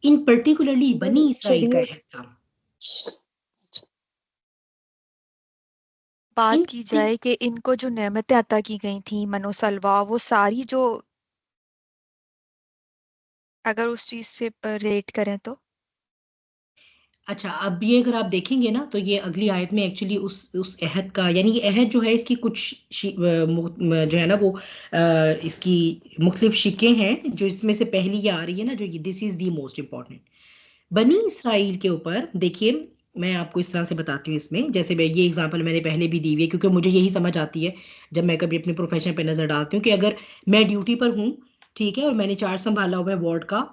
ان پرٹیکولرلی بنی اسرائیل کا عہد تھا. بات کی جائے کہ ان کو جو نعمتیں عطا کی گئی تھیں، من و سلوا، وہ ساری جو اگر اس چیز سے ریٹ کریں تو اچھا، اب یہ اگر آپ دیکھیں گے نا تو یہ اگلی آیت میں ایکچولی اس عہد کا، یعنی یہ عہد جو ہے اس کی کچھ جو ہے نا وہ اس کی مختلف شکیں ہیں، جو اس میں سے پہلی یہ آ رہی ہے نا، جو دس از دی موسٹ امپورٹنٹ. بنی اسرائیل کے اوپر دیکھیے، میں آپ کو اس طرح سے بتاتی ہوں. اس میں جیسے یہ ایگزامپل میں نے پہلے بھی دی ہوئی ہے، کیونکہ مجھے یہی سمجھ آتی ہے جب میں کبھی اپنے پروفیشن پہ نظر ڈالتی ہوں کہ اگر میں ڈیوٹی پر ہوں، ٹھیک ہے، اور میں نے چارج سنبھالا ہوا ہے وارڈ کا،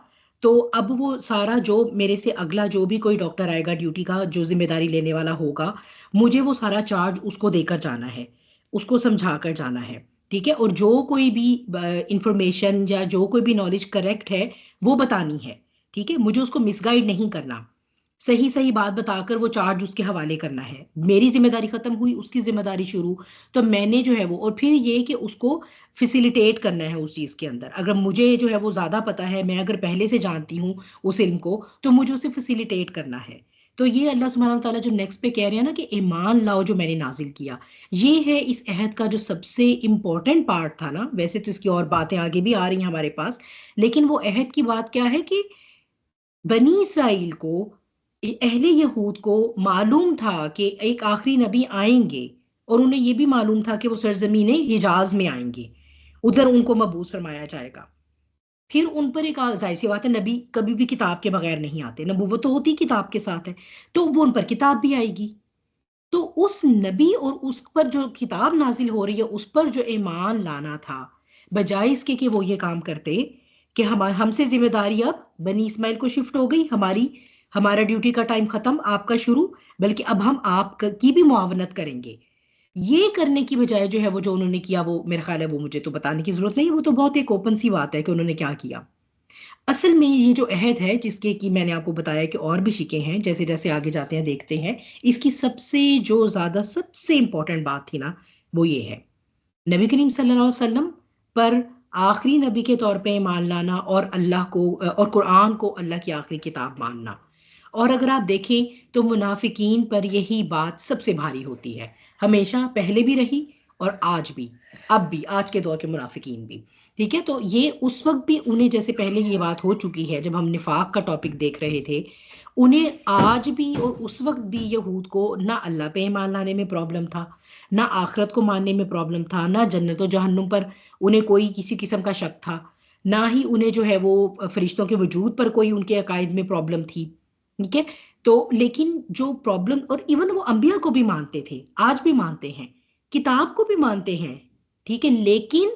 تو اب وہ سارا جو میرے سے اگلا جو بھی کوئی ڈاکٹر آئے گا ڈیوٹی کا، جو ذمہ داری لینے والا ہوگا، مجھے وہ سارا چارج اس کو دے کر جانا ہے، اس کو سمجھا کر جانا ہے، ٹھیک ہے. اور جو کوئی بھی انفارمیشن یا جو کوئی بھی نالج کریکٹ ہے وہ بتانی ہے، ٹھیک ہے. مجھے اس کو مس گائیڈ نہیں کرنا، صحیح بات بتا کر وہ چارج اس کے حوالے کرنا ہے. میری ذمہ داری ختم ہوئی، اس کی ذمہ داری شروع. تو میں نے جو ہے وہ، اور پھر یہ کہ اس کو فیسیلیٹیٹ کرنا ہے اس چیز کے اندر. اگر مجھے جو ہے وہ زیادہ پتا ہے، میں اگر پہلے سے جانتی ہوں اس علم کو، تو مجھے اسے فیسیلیٹیٹ کرنا ہے. تو یہ اللہ سبحانہ وتعالیٰ جو نیکسٹ پہ کہہ رہے ہیں نا کہ ایمان لاؤ جو میں نے نازل کیا، یہ ہے اس عہد کا جو سب سے امپورٹنٹ پارٹ تھا نا. ویسے تو اس کی اور باتیں آگے بھی آ رہی ہیں ہمارے پاس، لیکن وہ عہد کی بات کیا ہے کہ بنی اسرائیل کو، اہل یہود کو معلوم تھا کہ ایک آخری نبی آئیں گے، اور انہیں یہ بھی معلوم تھا کہ وہ سرزمین حجاز میں آئیں گے، ادھر ان کو مبعوث فرمایا جائے گا. پھر ان پر ایک ظاہر سی بات ہے، نبی کبھی بھی کتاب کے بغیر نہیں آتے، نبوت تو ہوتی کتاب کے ساتھ ہے، تو وہ ان پر کتاب بھی آئے گی. تو اس نبی اور اس پر جو کتاب نازل ہو رہی ہے اس پر جو ایمان لانا تھا، بجائے اس کے کہ وہ یہ کام کرتے کہ ہم سے ذمہ داری اب بنی اسماعیل کو شفٹ ہو گئی، ہمارا ڈیوٹی کا ٹائم ختم، آپ کا شروع، بلکہ اب ہم آپ کی بھی معاونت کریں گے. یہ کرنے کی بجائے جو ہے وہ جو انہوں نے کیا، وہ میرا خیال ہے وہ مجھے تو بتانے کی ضرورت نہیں، وہ تو بہت ایک اوپن سی بات ہے کہ انہوں نے کیا کیا. اصل میں یہ جو عہد ہے، جس کے کی میں نے آپ کو بتایا کہ اور بھی شکیں ہیں، جیسے جیسے آگے جاتے ہیں دیکھتے ہیں، اس کی سب سے جو زیادہ سب سے امپورٹنٹ بات تھی نا، وہ یہ ہے نبی کریم صلی اللہ علیہ وسلم پر آخری نبی کے طور پہ ایمان لانا، اور اللہ کو اور قرآن کو اللہ کی آخری کتاب ماننا. اور اگر آپ دیکھیں تو منافقین پر یہی بات سب سے بھاری ہوتی ہے، ہمیشہ، پہلے بھی رہی اور آج بھی، اب بھی، آج کے دور کے منافقین بھی، ٹھیک ہے. تو یہ اس وقت بھی انہیں، جیسے پہلے یہ بات ہو چکی ہے جب ہم نفاق کا ٹاپک دیکھ رہے تھے، انہیں آج بھی اور اس وقت بھی یہود کو نہ اللہ پہ ایمان لانے میں پرابلم تھا، نہ آخرت کو ماننے میں پرابلم تھا، نہ جنت و جہنم پر انہیں کوئی کسی قسم کا شک تھا، نہ ہی انہیں جو ہے وہ فرشتوں کے وجود پر کوئی ان کے عقائد میں پرابلم تھی، ٹھیک ہے. تو لیکن جو پرابلم، اور ایون وہ انبیاء کو بھی مانتے تھے، آج بھی مانتے ہیں، کتاب کو بھی مانتے ہیں، ٹھیک ہے، لیکن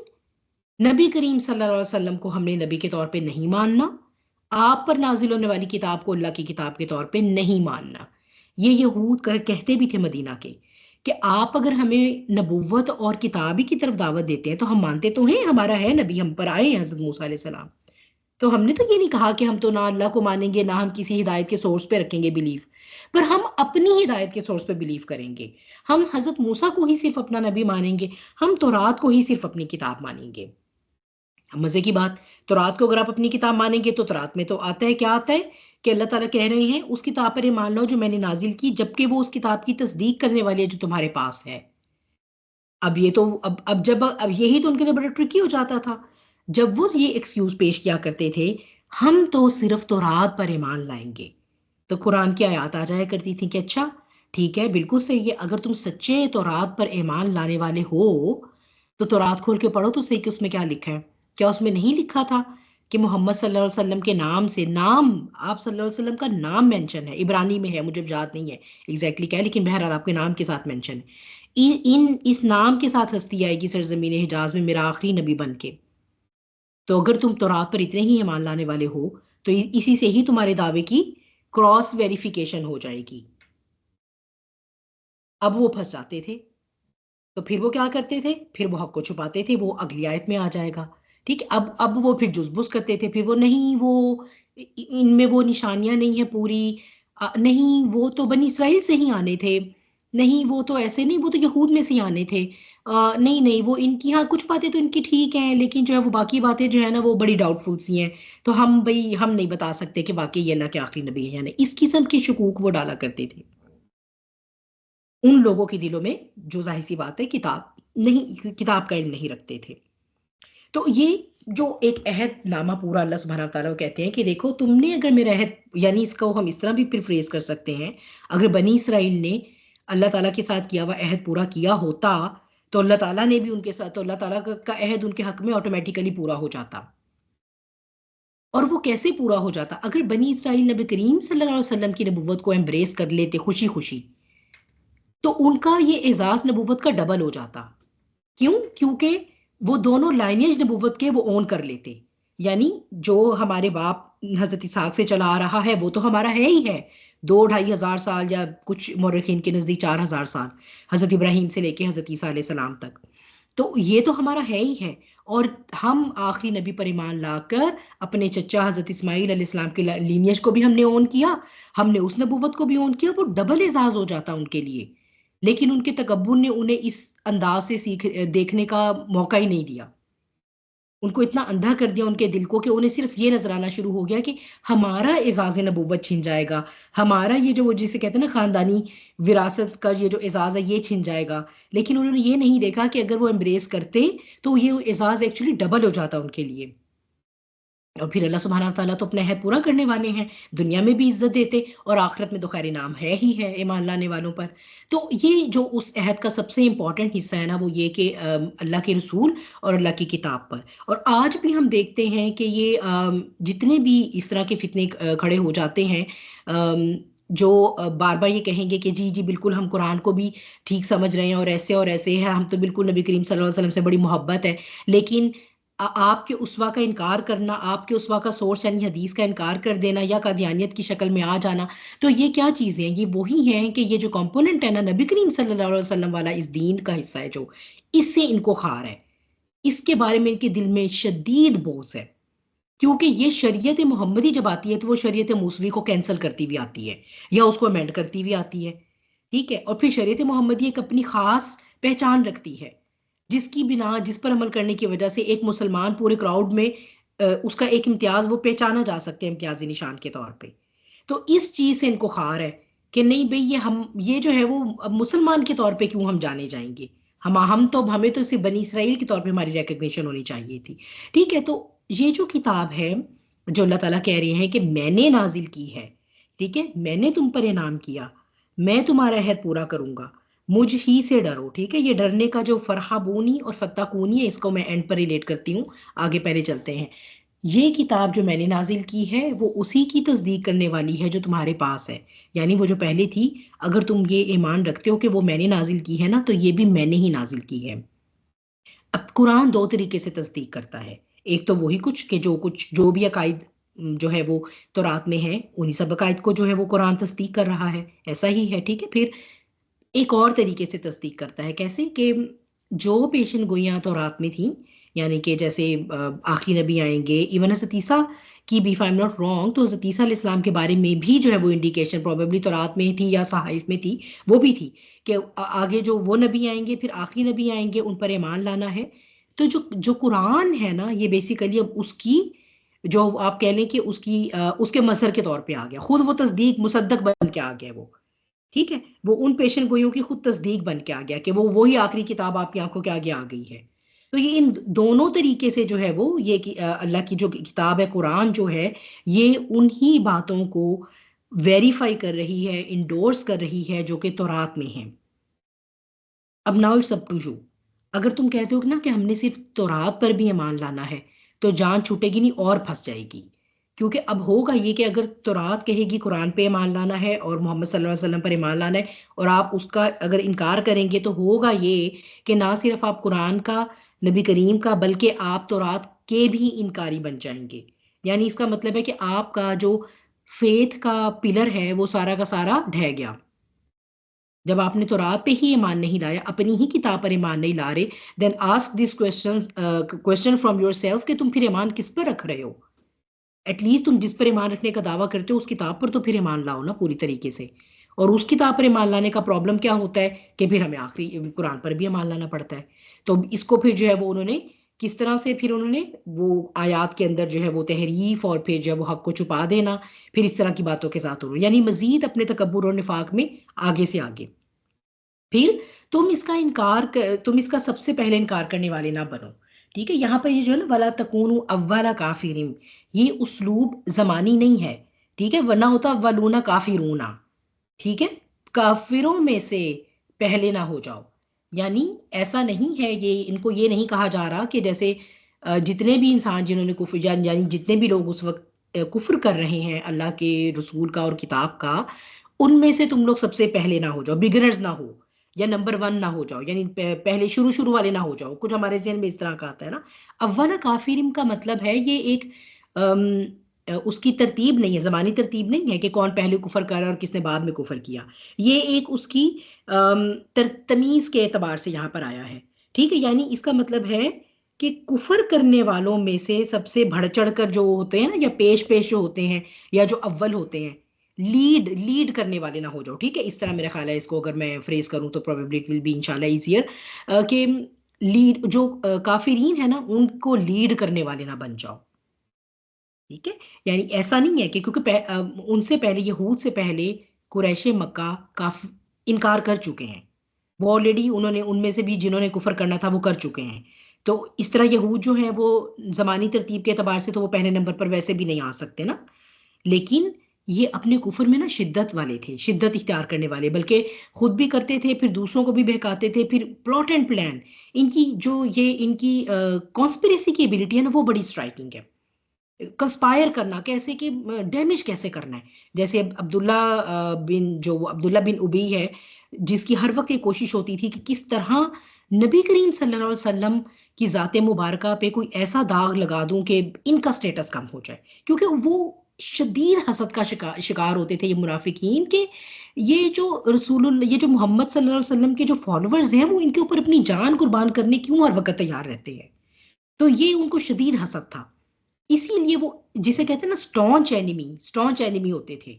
نبی کریم صلی اللہ علیہ وسلم کو ہم نے نبی کے طور پہ نہیں ماننا، آپ پر نازل ہونے والی کتاب کو اللہ کی کتاب کے طور پہ نہیں ماننا. یہ یہود کہتے بھی تھے مدینہ کے کہ آپ اگر ہمیں نبوت اور کتابی کی طرف دعوت دیتے ہیں تو ہم مانتے تو ہیں، ہمارا ہے نبی، ہم پر آئے ہیں حضرت موسیٰ علیہ السلام، تو ہم نے تو یہ نہیں کہا کہ ہم تو نہ اللہ کو مانیں گے، نہ ہم کسی ہدایت کے سورس پہ رکھیں گے بیلیف، پر ہم اپنی ہدایت کے سورس پہ بیلیف کریں گے. ہم حضرت موسیٰ کو ہی صرف اپنا نبی مانیں گے، ہم تورات کو ہی صرف اپنی کتاب مانیں گے. مزے کی بات، تورات کو اگر آپ اپنی کتاب مانیں گے تو تورات میں تو آتا ہے، کیا آتا ہے کہ اللہ تعالیٰ کہہ رہے ہیں اس کتاب پر ایمان لو جو میں نے نازل کی، جبکہ وہ اس کتاب کی تصدیق کرنے والی ہے جو تمہارے پاس ہے. اب یہ تو اب یہی تو ان کے لیے بڑا ٹرکی ہو جاتا تھا جب وہ یہ ایکسکیوز پیش کیا کرتے تھے، ہم تو صرف تورات پر ایمان لائیں گے. تو قرآن کی آیات آ جایا کرتی تھی کہ اچھا ٹھیک ہے، بالکل صحیح ہے، اگر تم سچے تورات پر ایمان لانے والے ہو تو تورات کھول کے پڑھو تو صحیح کہ اس میں کیا لکھا ہے. کیا اس میں نہیں لکھا تھا کہ محمد صلی اللہ علیہ وسلم کے نام سے، نام آپ صلی اللہ علیہ وسلم کا نام مینشن ہے، عبرانی میں ہے، مجھے یاد نہیں ہے ایگزیکٹلی کیا ہے، لیکن بہرحال آپ کے نام کے ساتھ مینشن ہے، اس نام کے ساتھ ہستی آئے گی سرزمین حجاز میں میرا آخری نبی بن کے. تو اگر تم تورات پر اتنے ہی ایمان لانے والے ہو تو اسی سے ہی تمہارے دعوے کی کراس ویریفیکیشن ہو جائے گی. اب وہ پھنس جاتے تھے، تو پھر وہ کیا کرتے تھے، پھر وہ حق کو چھپاتے تھے، وہ اگلی آیت میں آ جائے گا. ٹھیک ہے، اب وہ پھر جزبز کرتے تھے، پھر وہ نہیں، وہ ان میں وہ نشانیاں نہیں ہیں پوری، نہیں وہ تو بنی اسرائیل سے ہی آنے تھے، نہیں وہ تو ایسے نہیں، وہ تو یہود میں سے ہی آنے تھے، نہیں وہ ان کی، ہاں کچھ باتیں تو ان کی ٹھیک ہیں، لیکن جو ہے وہ باقی باتیں جو ہے نا وہ بڑی ڈاؤٹ فل سی ہیں، تو ہم نہیں بتا سکتے کہ واقعی یہ اللہ کے آخری نبی ہے یا نہیں. اس قسم کی شکوک وہ ڈالا کرتے تھے ان لوگوں کے دلوں میں جو ظاہر سی بات ہے کتاب کا علم نہیں رکھتے تھے. تو یہ جو ایک عہد نامہ پورا اللہ سبحانہ و تعالیٰ کہتے ہیں کہ دیکھو تم نے اگر میرا عہد، یعنی اس کو ہم اس طرح بھی پریفریز کر سکتے ہیں، اگر بنی اسرائیل نے اللہ تعالیٰ کے ساتھ کیا ہوا عہد پورا کیا ہوتا تو اللہ تعالیٰ نے بھی ان کے ساتھ، تو اللہ تعالیٰ کا عہد ان کے حق میں آٹومیٹیکلی پورا ہو جاتا. اور وہ کیسے پورا ہو جاتا؟ اگر بنی اسرائیل نبی کریم صلی اللہ علیہ وسلم کی نبوت کو ایمبریس کر لیتے خوشی خوشی، تو ان کا یہ اعزاز نبوت کا ڈبل ہو جاتا. کیوں؟ کیونکہ وہ دونوں لائنیج نبوت کے وہ اون کر لیتے. یعنی جو ہمارے باپ حضرت اسحاق سے چلا آ رہا ہے وہ تو ہمارا ہے ہی ہے، 2-2.5 سال یا کچھ مورخین کے نزدیک 4,000 سال حضرت ابراہیم سے لے کے حضرت عیسیٰ علیہ السلام تک، تو یہ تو ہمارا ہے ہی ہے. اور ہم آخری نبی پر ایمان لا کر اپنے چچا حضرت اسماعیل علیہ السلام کے لینیج کو بھی ہم نے اون کیا، ہم نے اس نبوت کو بھی اون کیا، وہ ڈبل اعزاز ہو جاتا ان کے لیے. لیکن ان کے تکبر نے انہیں اس انداز سے دیکھنے کا موقع ہی نہیں دیا، ان کو اتنا اندھا کر دیا ان کے دل کو کہ انہیں صرف یہ نظر آنا شروع ہو گیا کہ ہمارا اعزاز نبوت چھن جائے گا، ہمارا یہ جو جسے کہتے ہیں نا خاندانی وراثت کا یہ جو اعزاز ہے یہ چھن جائے گا. لیکن انہوں نے یہ نہیں دیکھا کہ اگر وہ ایمبریس کرتے تو یہ اعزاز ایکچولی ڈبل ہو جاتا ان کے لیے. اور پھر اللہ سبحانہ تعالیٰ تو اپنا عہد پورا کرنے والے ہیں، دنیا میں بھی عزت دیتے اور آخرت میں تو خیر نام ہے ہی ہے ایمان لانے والوں پر. تو یہ جو اس عہد کا سب سے امپورٹنٹ حصہ ہے نا وہ یہ کہ اللہ کے رسول اور اللہ کی کتاب پر. اور آج بھی ہم دیکھتے ہیں کہ یہ جتنے بھی اس طرح کے فتنے کھڑے ہو جاتے ہیں جو بار بار یہ کہیں گے کہ جی بالکل ہم قرآن کو بھی ٹھیک سمجھ رہے ہیں اور ایسے ہیں، ہم تو بالکل نبی کریم صلی اللہ علیہ وسلم سے بڑی محبت ہے، لیکن آپ کے اسوا کا انکار کرنا، آپ کے اسوا کا سورس یعنی حدیث کا انکار کر دینا یا قادیانیت کی شکل میں آ جانا، تو یہ کیا چیزیں ہیں؟ یہ وہی ہیں کہ یہ جو کمپوننٹ ہے نا نبی کریم صلی اللہ علیہ وسلم والا اس دین کا حصہ ہے، جو اس سے ان کو خار ہے، اس کے بارے میں ان کے دل میں شدید بوز ہے. کیونکہ یہ شریعت محمدی جب آتی ہے تو وہ شریعت موسوی کو کینسل کرتی بھی آتی ہے یا اس کو امینڈ کرتی بھی آتی ہے. ٹھیک ہے، اور پھر شریعت محمدی ایک اپنی خاص پہچان رکھتی ہے جس کی بنا، جس پر عمل کرنے کی وجہ سے ایک مسلمان پورے کراؤڈ میں اس کا ایک امتیاز وہ پہچانا جا سکتے ہیں امتیازی نشان کے طور پہ. تو اس چیز سے ان کو خار ہے کہ نہیں بھئی یہ جو ہے وہ مسلمان کے طور پہ کیوں ہم جانے جائیں گے، ہمیں تو صرف بنی اسرائیل کے طور پہ ہماری ریکگنیشن ہونی چاہیے تھی. ٹھیک ہے، تو یہ جو کتاب ہے جو اللہ تعالیٰ کہہ رہے ہیں کہ میں نے نازل کی ہے، ٹھیک ہے، میں نے تم پر انعام کیا، میں تمہارا عہد پورا کروں گا، مجھ ہی سے ڈرو. ٹھیک ہے، یہ ڈرنے کا جو فرحبونی اور فتقونی ہے اس کو میں اینڈ پر ریلیٹ کرتی ہوں، آگے پہلے چلتے ہیں. یہ کتاب جو میں نے نازل کی ہے وہ اسی کی تصدیق کرنے والی ہے جو تمہارے پاس ہے، یعنی وہ جو پہلے تھی. اگر تم یہ ایمان رکھتے ہو کہ وہ میں نے نازل کی ہے نا تو یہ بھی میں نے ہی نازل کی ہے. اب قرآن 2 طریقے سے تصدیق کرتا ہے، ایک تو وہی کچھ کہ جو بھی عقائد جو ہے وہ تورات میں ہے انہی سب عقائد کو جو ہے وہ قرآن تصدیق کر رہا ہے، ایسا ہی ہے. ٹھیک ہے، پھر ایک اور طریقے سے تصدیق کرتا ہے. کیسے؟ کہ جو پیشن گوئیاں تورات میں تھیں، یعنی کہ جیسے آخری نبی آئیں گے، ایون حضرت عیسیٰ کی بھی، if I'm not wrong، تو حضرت عیسیٰ علیہ السلام کے بارے میں بھی جو ہے وہ انڈیکیشن پروبیبلی تورات میں تھی یا صحائف میں تھی، وہ بھی تھی کہ آگے جو وہ نبی آئیں گے، پھر آخری نبی آئیں گے، ان پر ایمان لانا ہے. تو جو قرآن ہے نا یہ بیسیکلی اب اس کی جو آپ کہہ لیں کہ اس کے مظہر کے طور پہ آ گیا، خود وہ تصدیق مصدق بن کے آ گیا وہ. ٹھیک ہے، وہ ان پیشن گوئیوں کی خود تصدیق بن کے آ گیا کہ وہ وہی آخری کتاب آپ کی آنکھوں کے آگے آ گئی ہے. تو یہ ان دونوں طریقے سے جو ہے وہ یہ اللہ کی جو کتاب ہے قرآن جو ہے یہ انہی باتوں کو ویریفائی کر رہی ہے، انڈورس کر رہی ہے جو کہ تورات میں ہیں. اب now it's up to you, اگر تم کہتے ہو نا کہ ہم نے صرف تورات پر بھی ایمان لانا ہے تو جان چھوٹے گی نہیں اور پھنس جائے گی. کیونکہ اب ہوگا یہ کہ اگر تورات کہے گی قرآن پہ ایمان لانا ہے اور محمد صلی اللہ علیہ وسلم پر ایمان لانا ہے، اور آپ اس کا اگر انکار کریں گے، تو ہوگا یہ کہ نہ صرف آپ قرآن کا، نبی کریم کا، بلکہ آپ تورات کے بھی انکاری بن جائیں گے. یعنی اس کا مطلب ہے کہ آپ کا جو فیتھ کا پلر ہے وہ سارا کا سارا ڈھہ گیا. جب آپ نے تورات پہ ہی ایمان نہیں لایا، اپنی ہی کتاب پر ایمان نہیں لا رہے، then ask this question from yourself کہ تم پھر ایمان کس پر رکھ رہے ہو. ایٹ لیسٹ تم جس پر ایمان رکھنے کا دعویٰ کرتے ہو اس کتاب پر تو پھر ایمان لاؤ نا پوری طریقے سے. اور اس کتاب پر ایمان لانے کا پرابلم کیا ہوتا ہے کہ پھر ہمیں آخری قرآن پر بھی ایمان لانا پڑتا ہے. تو اس کو پھر جو ہے وہ انہوں نے کس طرح سے پھر انہوں نے وہ آیات کے اندر جو ہے وہ تحریف اور پھر جو ہے وہ حق کو چھپا دینا، پھر اس طرح کی باتوں کے ساتھ انہوں یعنی مزید اپنے تکبر اور نفاق میں آگے سے آگے. پھر تم اس کا سب سے پہلے انکار کرنے والے نہ بنو. ٹھیک ہے، یہاں پر یہ جو ہے نا ولا تکونوا اول کافرین، یہ اسلوب زمانی نہیں ہے. ٹھیک ہے، ورنہ ہوتا اولون کافرون. ٹھیک ہے، کافروں میں سے پہلے نہ ہو جاؤ. یعنی ایسا نہیں ہے، یہ ان کو یہ نہیں کہا جا رہا کہ جیسے جتنے بھی انسان جنہوں نے کفر یعنی جتنے بھی لوگ اس وقت کفر کر رہے ہیں اللہ کے رسول کا اور کتاب کا، ان میں سے تم لوگ سب سے پہلے نہ ہو جاؤ، بگنرز نہ ہو یا نمبر 1 نہ ہو جاؤ، یعنی پہلے شروع والے نہ ہو جاؤ. کچھ ہمارے ذہن میں اس طرح کا آتا ہے نا. اول کافرین کا مطلب ہے یہ ایک اس کی ترتیب نہیں ہے، زمانی ترتیب نہیں ہے کہ کون پہلے کفر کر رہا اور کس نے بعد میں کفر کیا. یہ ایک اس کی تمیز کے اعتبار سے یہاں پر آیا ہے. ٹھیک ہے، یعنی اس کا مطلب ہے کہ کفر کرنے والوں میں سے سب سے بڑھ چڑھ کر جو ہوتے ہیں نا، یا پیش جو ہوتے ہیں، یا جو اول ہوتے ہیں، لیڈ کرنے والے نہ ہو جاؤ. ٹھیک ہے، اس طرح میرا خیال ہے اس کو اگر میں فریز کروں تو probably it will be انشاءاللہ ایزیئر کہ لیڈ جو کافرین ہے نا ان کو لیڈ کرنے والے نہ بن جاؤ. ٹھیک ہے، یعنی ایسا نہیں ہے کہ کیونکہ ان سے پہلے یہود سے پہلے قریش مکہ انکار کر چکے ہیں. وہ آلریڈی انہوں نے ان میں سے بھی جنہوں نے کفر کرنا تھا وہ کر چکے ہیں. تو اس طرح یہود جو ہیں وہ زمانی ترتیب کے اعتبار سے تو وہ پہلے نمبر پر ویسے بھی نہیں آ سکتے نا. لیکن یہ اپنے کفر میں نا شدت والے تھے، شدت اختیار کرنے والے، بلکہ خود بھی کرتے تھے، پھر دوسروں کو بھی بہکاتے تھے. پھر پلاٹ اینڈ پلان ان کی جو یہ ان کی کانسپریسی کی ایبلٹی ہے نا وہ بڑی اسٹرائکنگ ہے. کنسپائر کرنا کیسے کہ ڈیمیج کیسے کرنا ہے. جیسے عبداللہ بن ابی ہے جس کی ہر وقت یہ کوشش ہوتی تھی کہ کس طرح نبی کریم صلی اللہ علیہ وسلم کی ذات مبارکہ پہ کوئی ایسا داغ لگا دوں کہ ان کا سٹیٹس کم ہو جائے. کیونکہ وہ شدید حسد کا شکار ہوتے تھے یہ منافقین کہ یہ جو یہ جو محمد صلی اللہ علیہ وسلم کے جو فالوورز ہیں وہ ان کے اوپر اپنی جان قربان کرنے کیوں ہر وقت تیار رہتے ہیں. تو یہ ان کو شدید حسد تھا. اسی لیے وہ جسے کہتے ہیں نا سٹانچ اینیمی ہوتے تھے.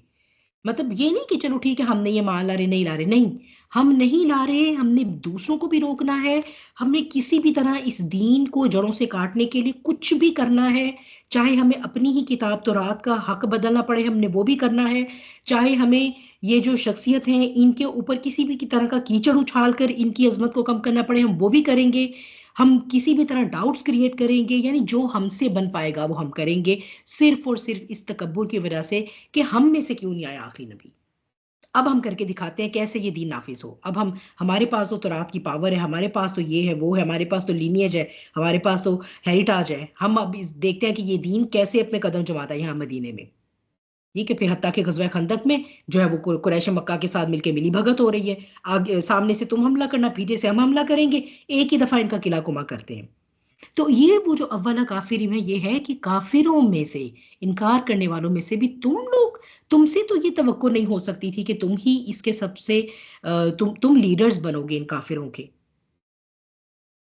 مطلب یہ نہیں کہ چلو ٹھیک ہے ہم نے یہ مان لا رہے نہیں لا رہے، نہیں، ہم نہیں لا رہے، ہم نے دوسروں کو بھی روکنا ہے، ہمیں کسی بھی طرح اس دین کو جڑوں سے کاٹنے کے لیے کچھ بھی کرنا ہے. چاہے ہمیں اپنی ہی کتاب تورات کا حق بدلنا پڑے ہم نے وہ بھی کرنا ہے، چاہے ہمیں یہ جو شخصیت ہیں ان کے اوپر کسی بھی طرح کا کیچڑ اچھال کر ان کی عظمت کو کم کرنا پڑے ہم وہ بھی کریں گے. ہم کسی بھی طرح ڈاؤٹس کریٹ کریں گے، یعنی جو ہم سے بن پائے گا وہ ہم کریں گے، صرف اور صرف اس تکبر کی وجہ سے کہ ہم میں سے کیوں نہیں آیا آخری نبی. اب ہم کر کے دکھاتے ہیں کیسے یہ دین نافذ ہو. اب ہمارے پاس تو تورات کی پاور ہے، ہمارے پاس تو یہ ہے وہ ہے، ہمارے پاس تو لینیج ہے، ہمارے پاس تو ہیریٹاج ہے. ہم اب دیکھتے ہیں کہ یہ دین کیسے اپنے قدم جماتا ہے یہاں مدینے میں. ٹھیک ہے، پھر حتیٰ کہ غزوہ خندق میں جو ہے وہ قریش مکہ کے ساتھ مل کے ملی بھگت ہو رہی ہے. آگے سامنے سے تم حملہ کرنا، پیچھے سے ہم حملہ کریں گے، ایک ہی دفعہ ان کا قلعہ کما کرتے ہیں. تو یہ وہ جو اولا کافرین ہے یہ ہے کہ کافروں میں سے، انکار کرنے والوں میں سے بھی تم سے تو یہ توقع نہیں ہو سکتی تھی کہ تم ہی اس کے سب سے تم لیڈرز بنو گے ان کافروں کے.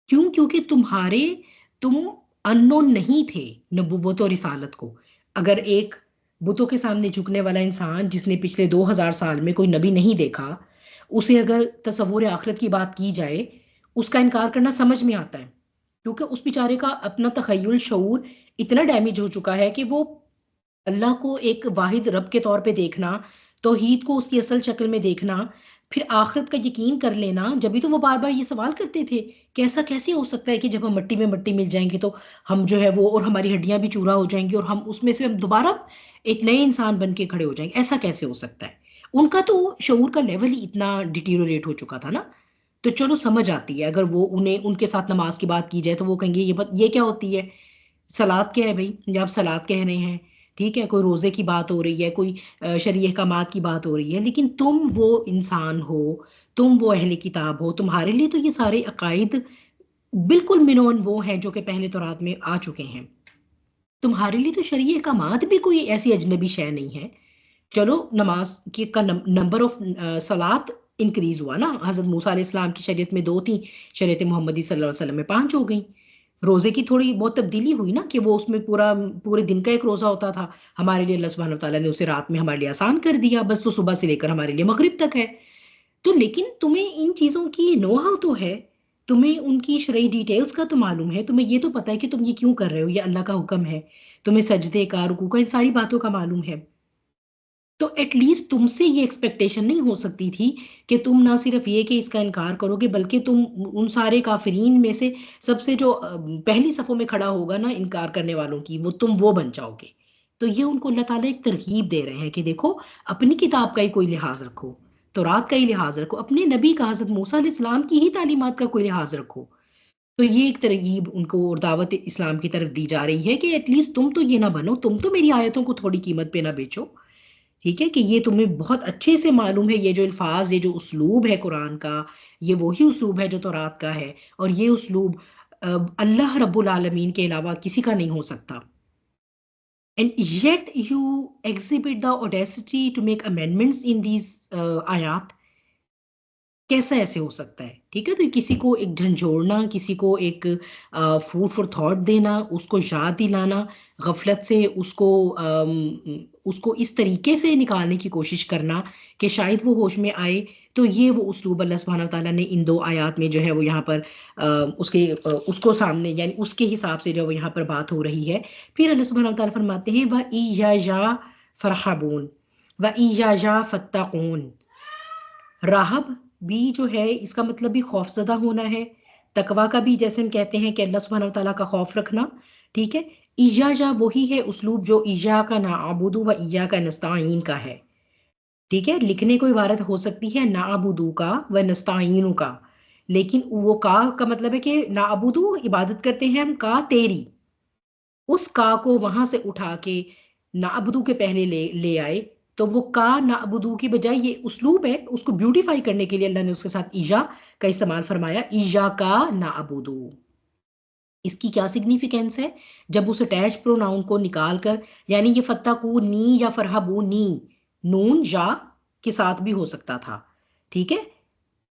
کیوں؟ کیونکہ تم اننون نہیں تھے نبوت اور رسالت کو. اگر ایک بتوں کے سامنے جھکنے والا انسان جس نے پچھلے 2000 سال میں کوئی نبی نہیں دیکھا، اسے اگر تصور آخرت کی بات کی جائے اس کا انکار کرنا سمجھ میں آتا ہے. کیونکہ اس بیچارے کا اپنا تخیل شعور اتنا ڈیمیج ہو چکا ہے کہ وہ اللہ کو ایک واحد رب کے طور پہ دیکھنا، توحید کو اس کی اصل شکل میں دیکھنا، پھر آخرت کا یقین کر لینا. جبھی تو وہ بار بار یہ سوال کرتے تھے کہ ایسا کیسے ہو سکتا ہے کہ جب ہم مٹی میں مٹی مل جائیں گے تو ہم جو ہے وہ اور ہماری ہڈیاں بھی چورا ہو جائیں گی اور ہم اس میں سے دوبارہ ایک نئے انسان بن کے کھڑے ہو جائیں گے. ایسا کیسے ہو سکتا ہے؟ ان کا تو شعور کا لیول ہی اتنا ڈیٹیروریٹ ہو چکا تھا نا. تو چلو سمجھ آتی ہے اگر وہ ان کے ساتھ نماز کی بات کی جائے تو وہ کہیں گے یہ کیا ہوتی ہے. سلاد کیا ہے بھائی؟ جب آپ سلاد کہہ رہے ہیں، ٹھیک ہے، کوئی روزے کی بات ہو رہی ہے، کوئی شرعی احکامات کی بات ہو رہی ہے، لیکن تم وہ انسان ہو، تم وہ اہل کتاب ہو، تمہارے لیے تو یہ سارے عقائد بالکل منون وہ ہیں جو کہ پہلے تورات میں آ چکے ہیں. تمہارے لیے تو شرعی احکامات بھی کوئی ایسی اجنبی شے نہیں ہے. چلو نماز کا نمبر آف صلات انکریز ہوا نا، حضرت موسیٰ علیہ السلام کی شریعت میں 2 تھیں، شریعت محمدی صلی اللہ علیہ وسلم میں 5 ہو گئیں. روزے کی تھوڑی بہت تبدیلی ہوئی نا، کہ وہ اس میں پورے دن کا ایک روزہ ہوتا تھا، ہمارے لیے اللہ سبحانہ وتعالیٰ نے اسے رات میں ہمارے لیے آسان کر دیا، بس وہ صبح سے لے کر ہمارے لیے مغرب تک ہے. تو لیکن تمہیں ان چیزوں کی نو ہاؤ تو ہے، تمہیں ان کی شرعی ڈیٹیلز کا تو معلوم ہے، تمہیں یہ تو پتہ ہے کہ تم یہ کیوں کر رہے ہو، یہ اللہ کا حکم ہے، تمہیں سجدے کا، رکوع کا، ان ساری باتوں کا معلوم ہے. تو ایٹ لیسٹ تم سے یہ ایکسپیکٹیشن نہیں ہو سکتی تھی کہ تم نہ صرف یہ کہ اس کا انکار کرو گے، بلکہ تم ان سارے کافرین میں سے سب سے جو پہلی صفوں میں کھڑا ہوگا نا انکار کرنے والوں کی، وہ بن جاؤ گے. تو یہ ان کو اللہ تعالیٰ ایک ترغیب دے رہے ہیں کہ دیکھو اپنی کتاب کا ہی کوئی لحاظ رکھو، تورات کا ہی لحاظ رکھو، اپنے نبی کا حضرت موسیٰ علیہ السلام کی ہی تعلیمات کا کوئی لحاظ رکھو. تو یہ ایک ترغیب ان کو اور دعوت اسلام کی طرف دی جا رہی ہے کہ ایٹ لیسٹ تم تو یہ نہ بنو، تم تو میری آیتوں کو تھوڑی قیمت پہ نہ بیچو. ٹھیک ہے، کہ یہ تمہیں بہت اچھے سے معلوم ہے، یہ جو الفاظ، یہ جو اسلوب ہے قرآن کا، یہ وہی اسلوب ہے جو تورات کا ہے، اور یہ اسلوب اللہ رب العالمین کے علاوہ کسی کا نہیں ہو سکتا. And yet you exhibit the audacity to make amendments in these آیات. کیسا ایسے ہو سکتا ہے؟ ٹھیک ہے، تو کسی کو ایک جھنجھوڑنا، کسی کو ایک فوڈ فار تھاٹ دینا، اس کو یاد دلانا، غفلت سے اس کو اس طریقے سے نکالنے کی کوشش کرنا کہ شاید وہ ہوش میں آئے. تو یہ وہ اسلوب اللہ سبحانہ وتعالیٰ نے ان 2 آیات میں جو ہے وہ یہاں پر اس کو سامنے، یعنی اس کے حساب سے جو وہ یہاں پر بات ہو رہی ہے. پھر اللہ سبحانہ وتعالیٰ فرماتے ہیں وَإِيَّايَ فَارْهَبُونَ وَإِيَّايَ فَاتَّقُونَ. راہب بھی جو ہے اس کا مطلب بھی خوف زدہ ہونا ہے، تقویٰ کا بھی جیسے ہم کہتے ہیں کہ اللہ سبحانہ وتعالیٰ کا خوف رکھنا. ٹھیک ہے، ایجا وہی ہے اسلوب جو ایاک نعبد و ایاک نستعین کا ہے. ٹھیک ہے، لکھنے کو عبارت ہو سکتی ہے نعبدو کا و نستعین کا، لیکن وہ کا مطلب ہے کہ نعبدو عبادت کرتے ہیں ہم کا تیری، اس کا کو وہاں سے اٹھا کے نعبدو کے پہلے لے آئے. تو وہ کا نعبدو کی بجائے یہ اسلوب ہے، اس کو بیوٹیفائی کرنے کے لیے اللہ نے اس کے ساتھ ایجا کا استعمال فرمایا، ایجا کا نعبدو. اس کی کیا سگنیفیکینس ہے؟ جب اس اٹیچ پروناؤن کو نکال کر، یعنی یہ فتقونی یا فرحبونی، نون یا کے ساتھ بھی ہو سکتا تھا. ٹھیک ہے،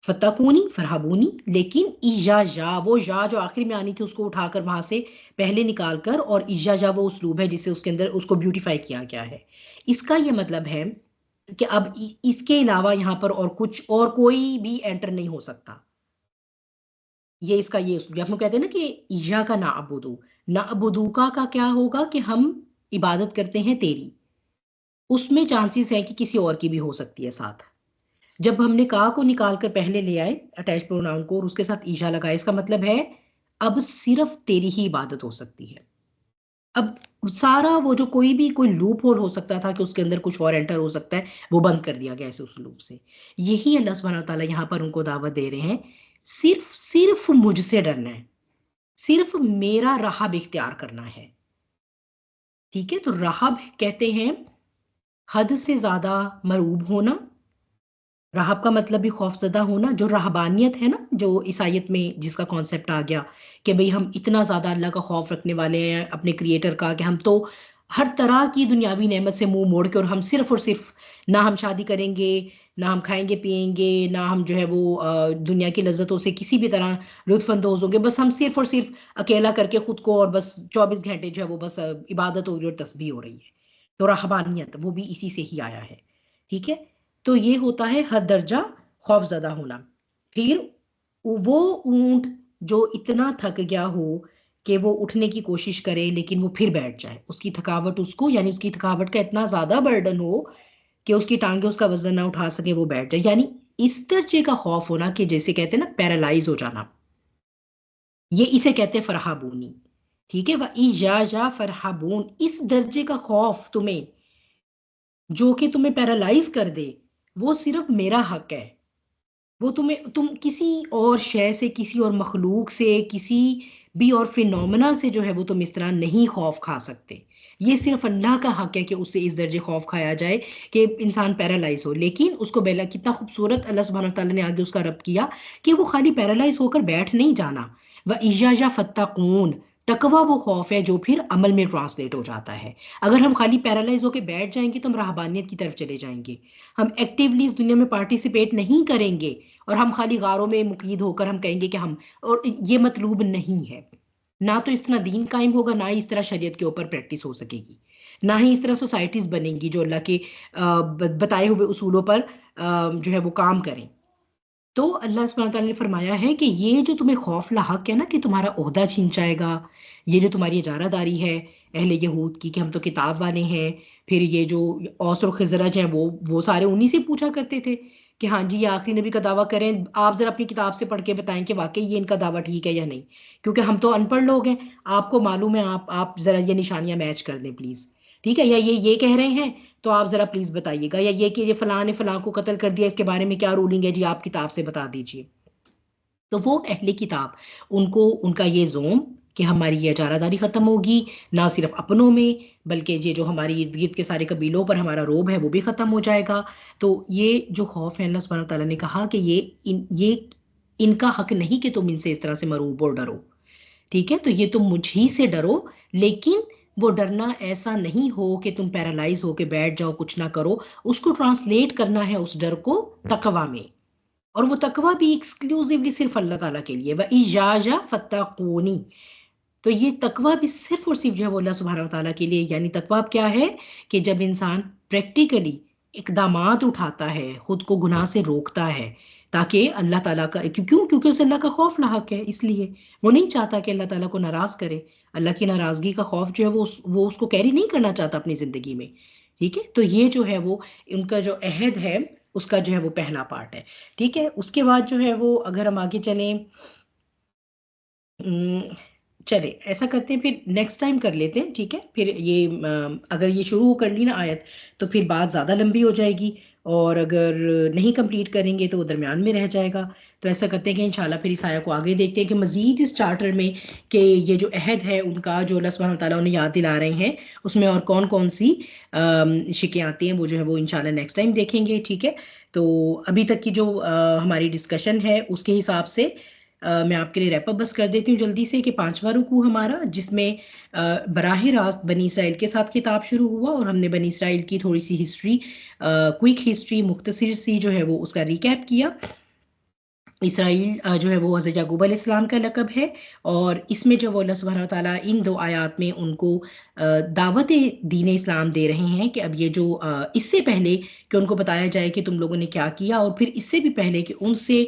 فتقونی فرحبونی، لیکن ایجا یا، وہ یا جو آخر میں آنی تھی اس کو اٹھا کر وہاں سے پہلے نکال کر، اور ایجا یا وہ اسلوب ہے جسے اس کے اندر اس کو بیوٹیفائی کیا گیا ہے. اس کا یہ مطلب ہے کہ اب اس کے علاوہ یہاں پر اور کچھ اور کوئی بھی انٹر نہیں ہو سکتا. یہ اس کا یہ اسلوب، آپ لوگ کہتے ہیں نا کہ ایجا کا نعبدو، نعبدو کا کیا ہوگا کہ ہم عبادت کرتے ہیں تیری، اس میں چانسز ہے کہ کسی اور کی بھی ہو سکتی ہے ساتھ. جب ہم نے کا کو نکال کر پہلے لے آئے اٹیچ پروناؤن کو اور اس کے ساتھ ایجا لگائے، اس کا مطلب ہے اب صرف تیری ہی عبادت ہو سکتی ہے. اب سارا وہ جو کوئی لوپ ہول ہو سکتا تھا کہ اس کے اندر کچھ اور انٹر ہو سکتا ہے، وہ بند کر دیا گیا اس اسلوب سے. یہی اللہ سبحانہ وتعالیٰ یہاں پر ان کو دعوت دے رہے ہیں، صرف مجھ سے ڈرنا ہے، صرف میرا راہب اختیار کرنا ہے. ٹھیک ہے، تو راہب کہتے ہیں حد سے زیادہ مرعوب ہونا. راہب کا مطلب بھی خوف زدہ ہونا، جو راہبانیت ہے نا، جو عیسائیت میں جس کا کانسیپٹ آ گیا کہ بھئی ہم اتنا زیادہ اللہ کا خوف رکھنے والے ہیں اپنے کریٹر کا کہ ہم تو ہر طرح کی دنیاوی نعمت سے منہ موڑ کے، اور ہم صرف اور صرف نہ ہم شادی کریں گے، نہ ہم کھائیں گے پیئیں گے، نہ ہم جو ہے وہ دنیا کی لذتوں سے کسی بھی طرح لطف اندوز ہوں گے، بس ہم صرف اور صرف اکیلا کر کے خود کو، اور بس 24 گھنٹے جو ہے وہ بس عبادت ہو رہی اور تسبیح ہو رہی ہے. تو راہبانیت وہ بھی اسی سے ہی آیا ہے. ٹھیک ہے، تو یہ ہوتا ہے حد درجہ خوف زدہ ہونا. پھر وہ اونٹ جو اتنا تھک گیا ہو کہ وہ اٹھنے کی کوشش کرے لیکن وہ پھر بیٹھ جائے، اس کی تھکاوٹ یعنی اس کی تھکاوٹ کا اتنا زیادہ برڈن ہو کہ اس کی ٹانگیں اس کا وزن نہ اٹھا سکے، وہ بیٹھ جائے. یعنی اس درجے کا خوف ہونا کہ جیسے کہتے ہیں نا پیرالائز ہو جانا، یہ اسے کہتے ہیں فرحبونی. ٹھیک ہے، وَإِيَّايَ فَارْهَبُونَ. اس درجے کا خوف تمہیں جو کہ تمہیں پیرالائز کر دے، وہ صرف میرا حق ہے. وہ تم کسی اور شے سے، کسی اور مخلوق سے، کسی بھی اور فینومنا سے جو ہے وہ تم اس طرح نہیں خوف کھا سکتے. یہ صرف اللہ کا حق ہے کہ اس سے اس درجے خوف کھایا جائے کہ انسان پیرالائز ہو. لیکن اس کو بیلا کتنا خوبصورت اللہ سبحانہ وتعالیٰ نے آگے اس کا رب کیا کہ وہ خالی پیرالائز ہو کر بیٹھ نہیں جانا. وَإِيَّايَ فَاتَّقُونَ، تقویٰ وہ خوف ہے جو پھر عمل میں ٹرانسلیٹ ہو جاتا ہے. اگر ہم خالی پیرالائز ہو کے بیٹھ جائیں گے تو ہم رہبانیت کی طرف چلے جائیں گے. ہم ایکٹیولی اس دنیا میں پارٹیسپیٹ نہیں کریں گے اور ہم خالی غاروں میں مقید ہو کر ہم کہیں گے کہ ہم، اور یہ مطلوب نہیں ہے. نہ تو اس طرح دین قائم ہوگا، نہ ہی اس طرح شریعت کے اوپر پریکٹس ہو سکے گی، نہ ہی اس طرح سوسائٹیز بنیں گی جو اللہ کے بتائے ہوئے اصولوں پر جو ہے وہ کام کریں. تو اللہ سبحانہ تعالیٰ نے فرمایا ہے کہ یہ جو تمہیں خوف لاحق ہے نا کہ تمہارا عہدہ چھین جائے گا، یہ جو تمہاری اجارہ داری ہے اہل یہود کی کہ ہم تو کتاب والے ہیں، پھر یہ جو اوس اور خزرج ہیں وہ سارے انہی سے پوچھا کرتے تھے کہ ہاں جی یہ آخری نبی کا دعویٰ کریں، آپ ذرا اپنی کتاب سے پڑھ کے بتائیں کہ واقعی یہ ان کا دعویٰ ٹھیک ہے یا نہیں، کیونکہ ہم تو ان پڑھ لوگ ہیں، آپ کو معلوم ہے، آپ ذرا یہ نشانیاں میچ کر دیں پلیز، ٹھیک ہے، یا یہ کہہ رہے ہیں تو آپ ذرا پلیز بتائیے گا، یا یہ کہ یہ فلاں نے فلاں کو قتل کر دیا اس کے بارے میں کیا رولنگ ہے جی آپ کتاب سے بتا دیجئے. تو وہ اہل کتاب ان کا یہ زوم کہ ہماری یہ اجارہ داری ختم ہوگی، نہ صرف اپنوں میں بلکہ یہ جو ہماری ارد گرد کے سارے قبیلوں پر ہمارا روب ہے وہ بھی ختم ہو جائے گا. تو یہ جو خوف ہے اللہ سبحانہ تعالیٰ نے کہا کہ یہ ان کا حق نہیں کہ تم ان سے اس طرح سے مروب اور ڈرو، ٹھیک ہے، تو یہ تم مجھ ہی سے ڈرو، لیکن وہ ڈرنا ایسا نہیں ہو کہ تم پیرالائز ہو کے بیٹھ جاؤ کچھ نہ کرو، اس کو ٹرانسلیٹ کرنا ہے اس ڈر کو تقویٰ میں، اور وہ تقویٰ بھی ایکسکلوزیولی صرف اللہ تعالیٰ کے لیے. وَإِيَّايَ فَاتَّقُونِ، تو یہ تقویٰ بھی صرف اور صرف جو ہے وہ اللہ سبحانہ وتعالیٰ کے لیے. یعنی تقویٰ کیا ہے کہ جب انسان پریکٹیکلی اقدامات اٹھاتا ہے، خود کو گناہ سے روکتا ہے تاکہ اللہ تعالیٰ کا، کیونکہ اسے اللہ کا خوف لاحق ہے، اس لیے وہ نہیں چاہتا کہ اللہ تعالیٰ کو ناراض کرے، اللہ کی ناراضگی کا خوف جو ہے وہ اس کو کیری نہیں کرنا چاہتا اپنی زندگی میں، ٹھیک ہے. تو یہ جو ہے وہ ان کا جو عہد ہے اس کا جو ہے وہ پہلا پارٹ ہے، ٹھیک ہے. اس کے بعد جو ہے وہ اگر ہم آگے چلیں، چلے ایسا کرتے ہیں پھر نیکسٹ ٹائم کر لیتے ہیں، ٹھیک ہے. پھر یہ اگر یہ شروع کر لی نا آیت تو پھر بات زیادہ لمبی ہو جائے گی، اور اگر نہیں کمپلیٹ کریں گے تو وہ درمیان میں رہ جائے گا. تو ایسا کرتے ہیں کہ انشاءاللہ پھر اس آیت کو آگے دیکھتے ہیں کہ مزید اس چارٹر میں کہ یہ جو عہد ہے ان کا جو اللہ سبحانہ تعالیٰ انہیں یاد دلا رہے ہیں اس میں اور کون کون سی شکیں آتی ہیں، وہ جو ہے وہ انشاءاللہ نیکسٹ ٹائم دیکھیں گے، ٹھیک ہے. تو ابھی تک کی جو ہماری ڈسکشن ہے اس کے حساب سے میں آپ کے لیے ریپ اپ بس کر دیتی ہوں جلدی سے کہ 5واں رکوع ہمارا، جس میں براہ راست بنی اسرائیل کے ساتھ کتاب شروع ہوا، اور ہم نے بنی اسرائیل کی تھوڑی سی ہسٹری، کوئک ہسٹری، مختصر سی جو ہے وہ اس کا ریکیپ کیا. اسرائیل جو ہے وہ حضرت یعقوب علیہ السلام کا لقب ہے، اور اس میں جو وہ اللہ سبحانہ وتعالیٰ ان 2 آیات میں ان کو دعوت دین اسلام دے رہے ہیں کہ اب یہ جو اس سے پہلے کہ ان کو بتایا جائے کہ تم لوگوں نے کیا کیا، اور پھر اس سے بھی پہلے کہ ان سے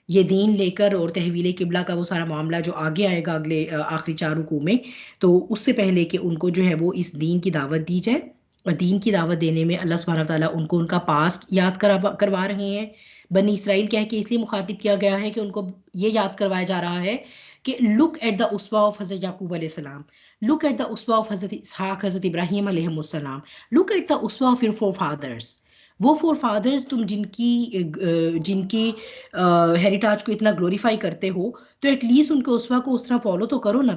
یہ دین لے کر اور تحویل قبلہ کا وہ سارا معاملہ جو آگے آئے گا اگلے آخری 4 رکوع میں، تو اس سے پہلے کہ ان کو جو ہے وہ اس دین کی دعوت دی جائے، اور دین کی دعوت دینے میں اللہ سبحانہ تعالیٰ ان کو ان کا پاسٹ یاد کروا رہے ہیں. بنی اسرائیل کہہ کے اس لیے مخاطب کیا گیا ہے کہ ان کو یہ یاد کروایا جا رہا ہے کہ لک ایٹ دا اسوا آف حضرت یعقوب علیہ السلام، لک ایٹ دا اسوا آف حضرت اسحاق، حضرت ابراہیم علیہ السلام، لک ایٹ دا اسوا آف یور فور فادرس. وہ فور فادرز تم جن کی ہیریٹاج کو اتنا گلوریفائی کرتے ہو، تو ایٹ لیسٹ ان کے اسوا کو اس طرح فالو تو کرو نا.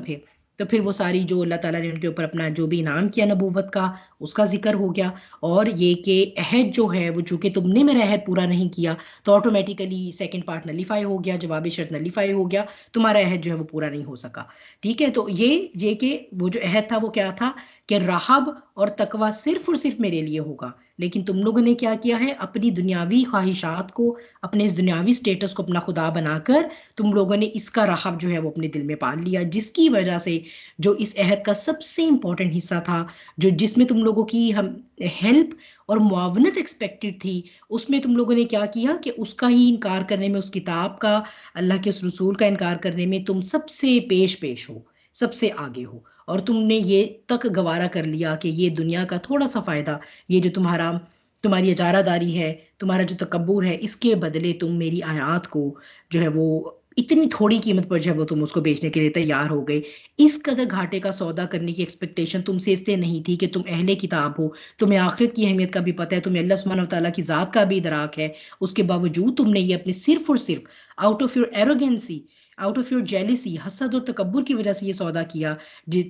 پھر وہ ساری جو اللہ تعالیٰ نے ان کے اوپر اپنا جو بھی انعام کیا نبوت کا، اس کا ذکر ہو گیا. اور یہ کہ عہد جو ہے وہ چونکہ تم نے میرا عہد پورا نہیں کیا تو آٹومیٹیکلی سیکنڈ پارٹ نلیفائی ہو گیا، جواب شرط نلیفائی ہو گیا، تمہارا عہد جو ہے وہ پورا نہیں ہو سکا، ٹھیک ہے. تو یہ کہ وہ جو عہد تھا وہ کیا تھا کہ رحب اور تقویٰ صرف اور صرف میرے لیے ہوگا، لیکن تم لوگوں نے کیا ہے، اپنی دنیاوی خواہشات کو، اپنے اس دنیاوی سٹیٹس کو اپنا خدا بنا کر تم لوگوں نے اس کا رحب جو ہے وہ اپنے دل میں پال لیا، جس کی وجہ سے جو اس عہد کا سب سے امپورٹنٹ حصہ تھا، جس میں تم لوگوں کی ہیلپ اور معاونت ایکسپیکٹڈ تھی، اس میں تم لوگوں نے کیا کہ اس کا ہی انکار کرنے میں، اس کتاب کا، اللہ کے اس رسول کا انکار کرنے میں تم سب سے پیش ہو، سب سے آگے ہو، اور تم نے یہ تک گوارا کر لیا کہ یہ دنیا کا تھوڑا سا فائدہ، یہ جو تمہاری اجارہ داری ہے، تمہارا جو تکبر ہے، اس کے بدلے تم میری آیات کو جو ہے وہ اتنی تھوڑی قیمت پر جو ہے وہ تم اس کو بیچنے کے لیے تیار ہو گئے. اس قدر گھاٹے کا سودا کرنے کی ایکسپیکٹیشن تم سے اس لیے نہیں تھی کہ تم اہل کتاب ہو، تمہیں آخرت کی اہمیت کا بھی پتہ ہے، تمہیں اللہ سبحانہ وتعالیٰ کی ذات کا بھی ادراک ہے، اس کے باوجود تم نے یہ اپنے صرف اور صرف out of your arrogancy, out of your jealousy, حسد اور تکبر کی وجہ سے یہ سودا کیا،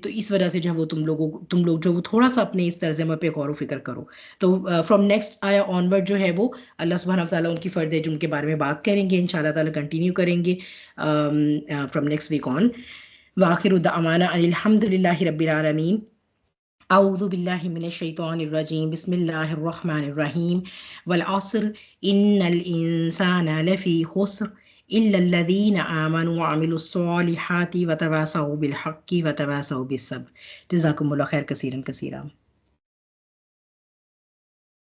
تو اس وجہ سے جو ہے وہ تم لوگ جو وہ تھوڑا سا اپنے اس طرز عمل پہ غور و فکر کرو. تو فرام نیکسٹ آیا آنورڈ جو ہے وہ اللہ سبحانہ تعالیٰ ان کی فرد جن کے بارے میں بات کریں گے، انشاءاللہ تعالیٰ کنٹینیو کریں گے فرام نیکسٹ ویک آن. وآخر دعوانا ان الحمد للہ رب العالمین. اعوذ باللہ من الشیطان الرجیم، بسم اللہ الرحمن الرحیم. والعصر ان الانسان لفی خسر الا الذین آمنوا وعملوا الصالحات وتواصوا بالحق وتواصوا بالصبر. جزاکم اللہ خیر کثیرا کثیرا.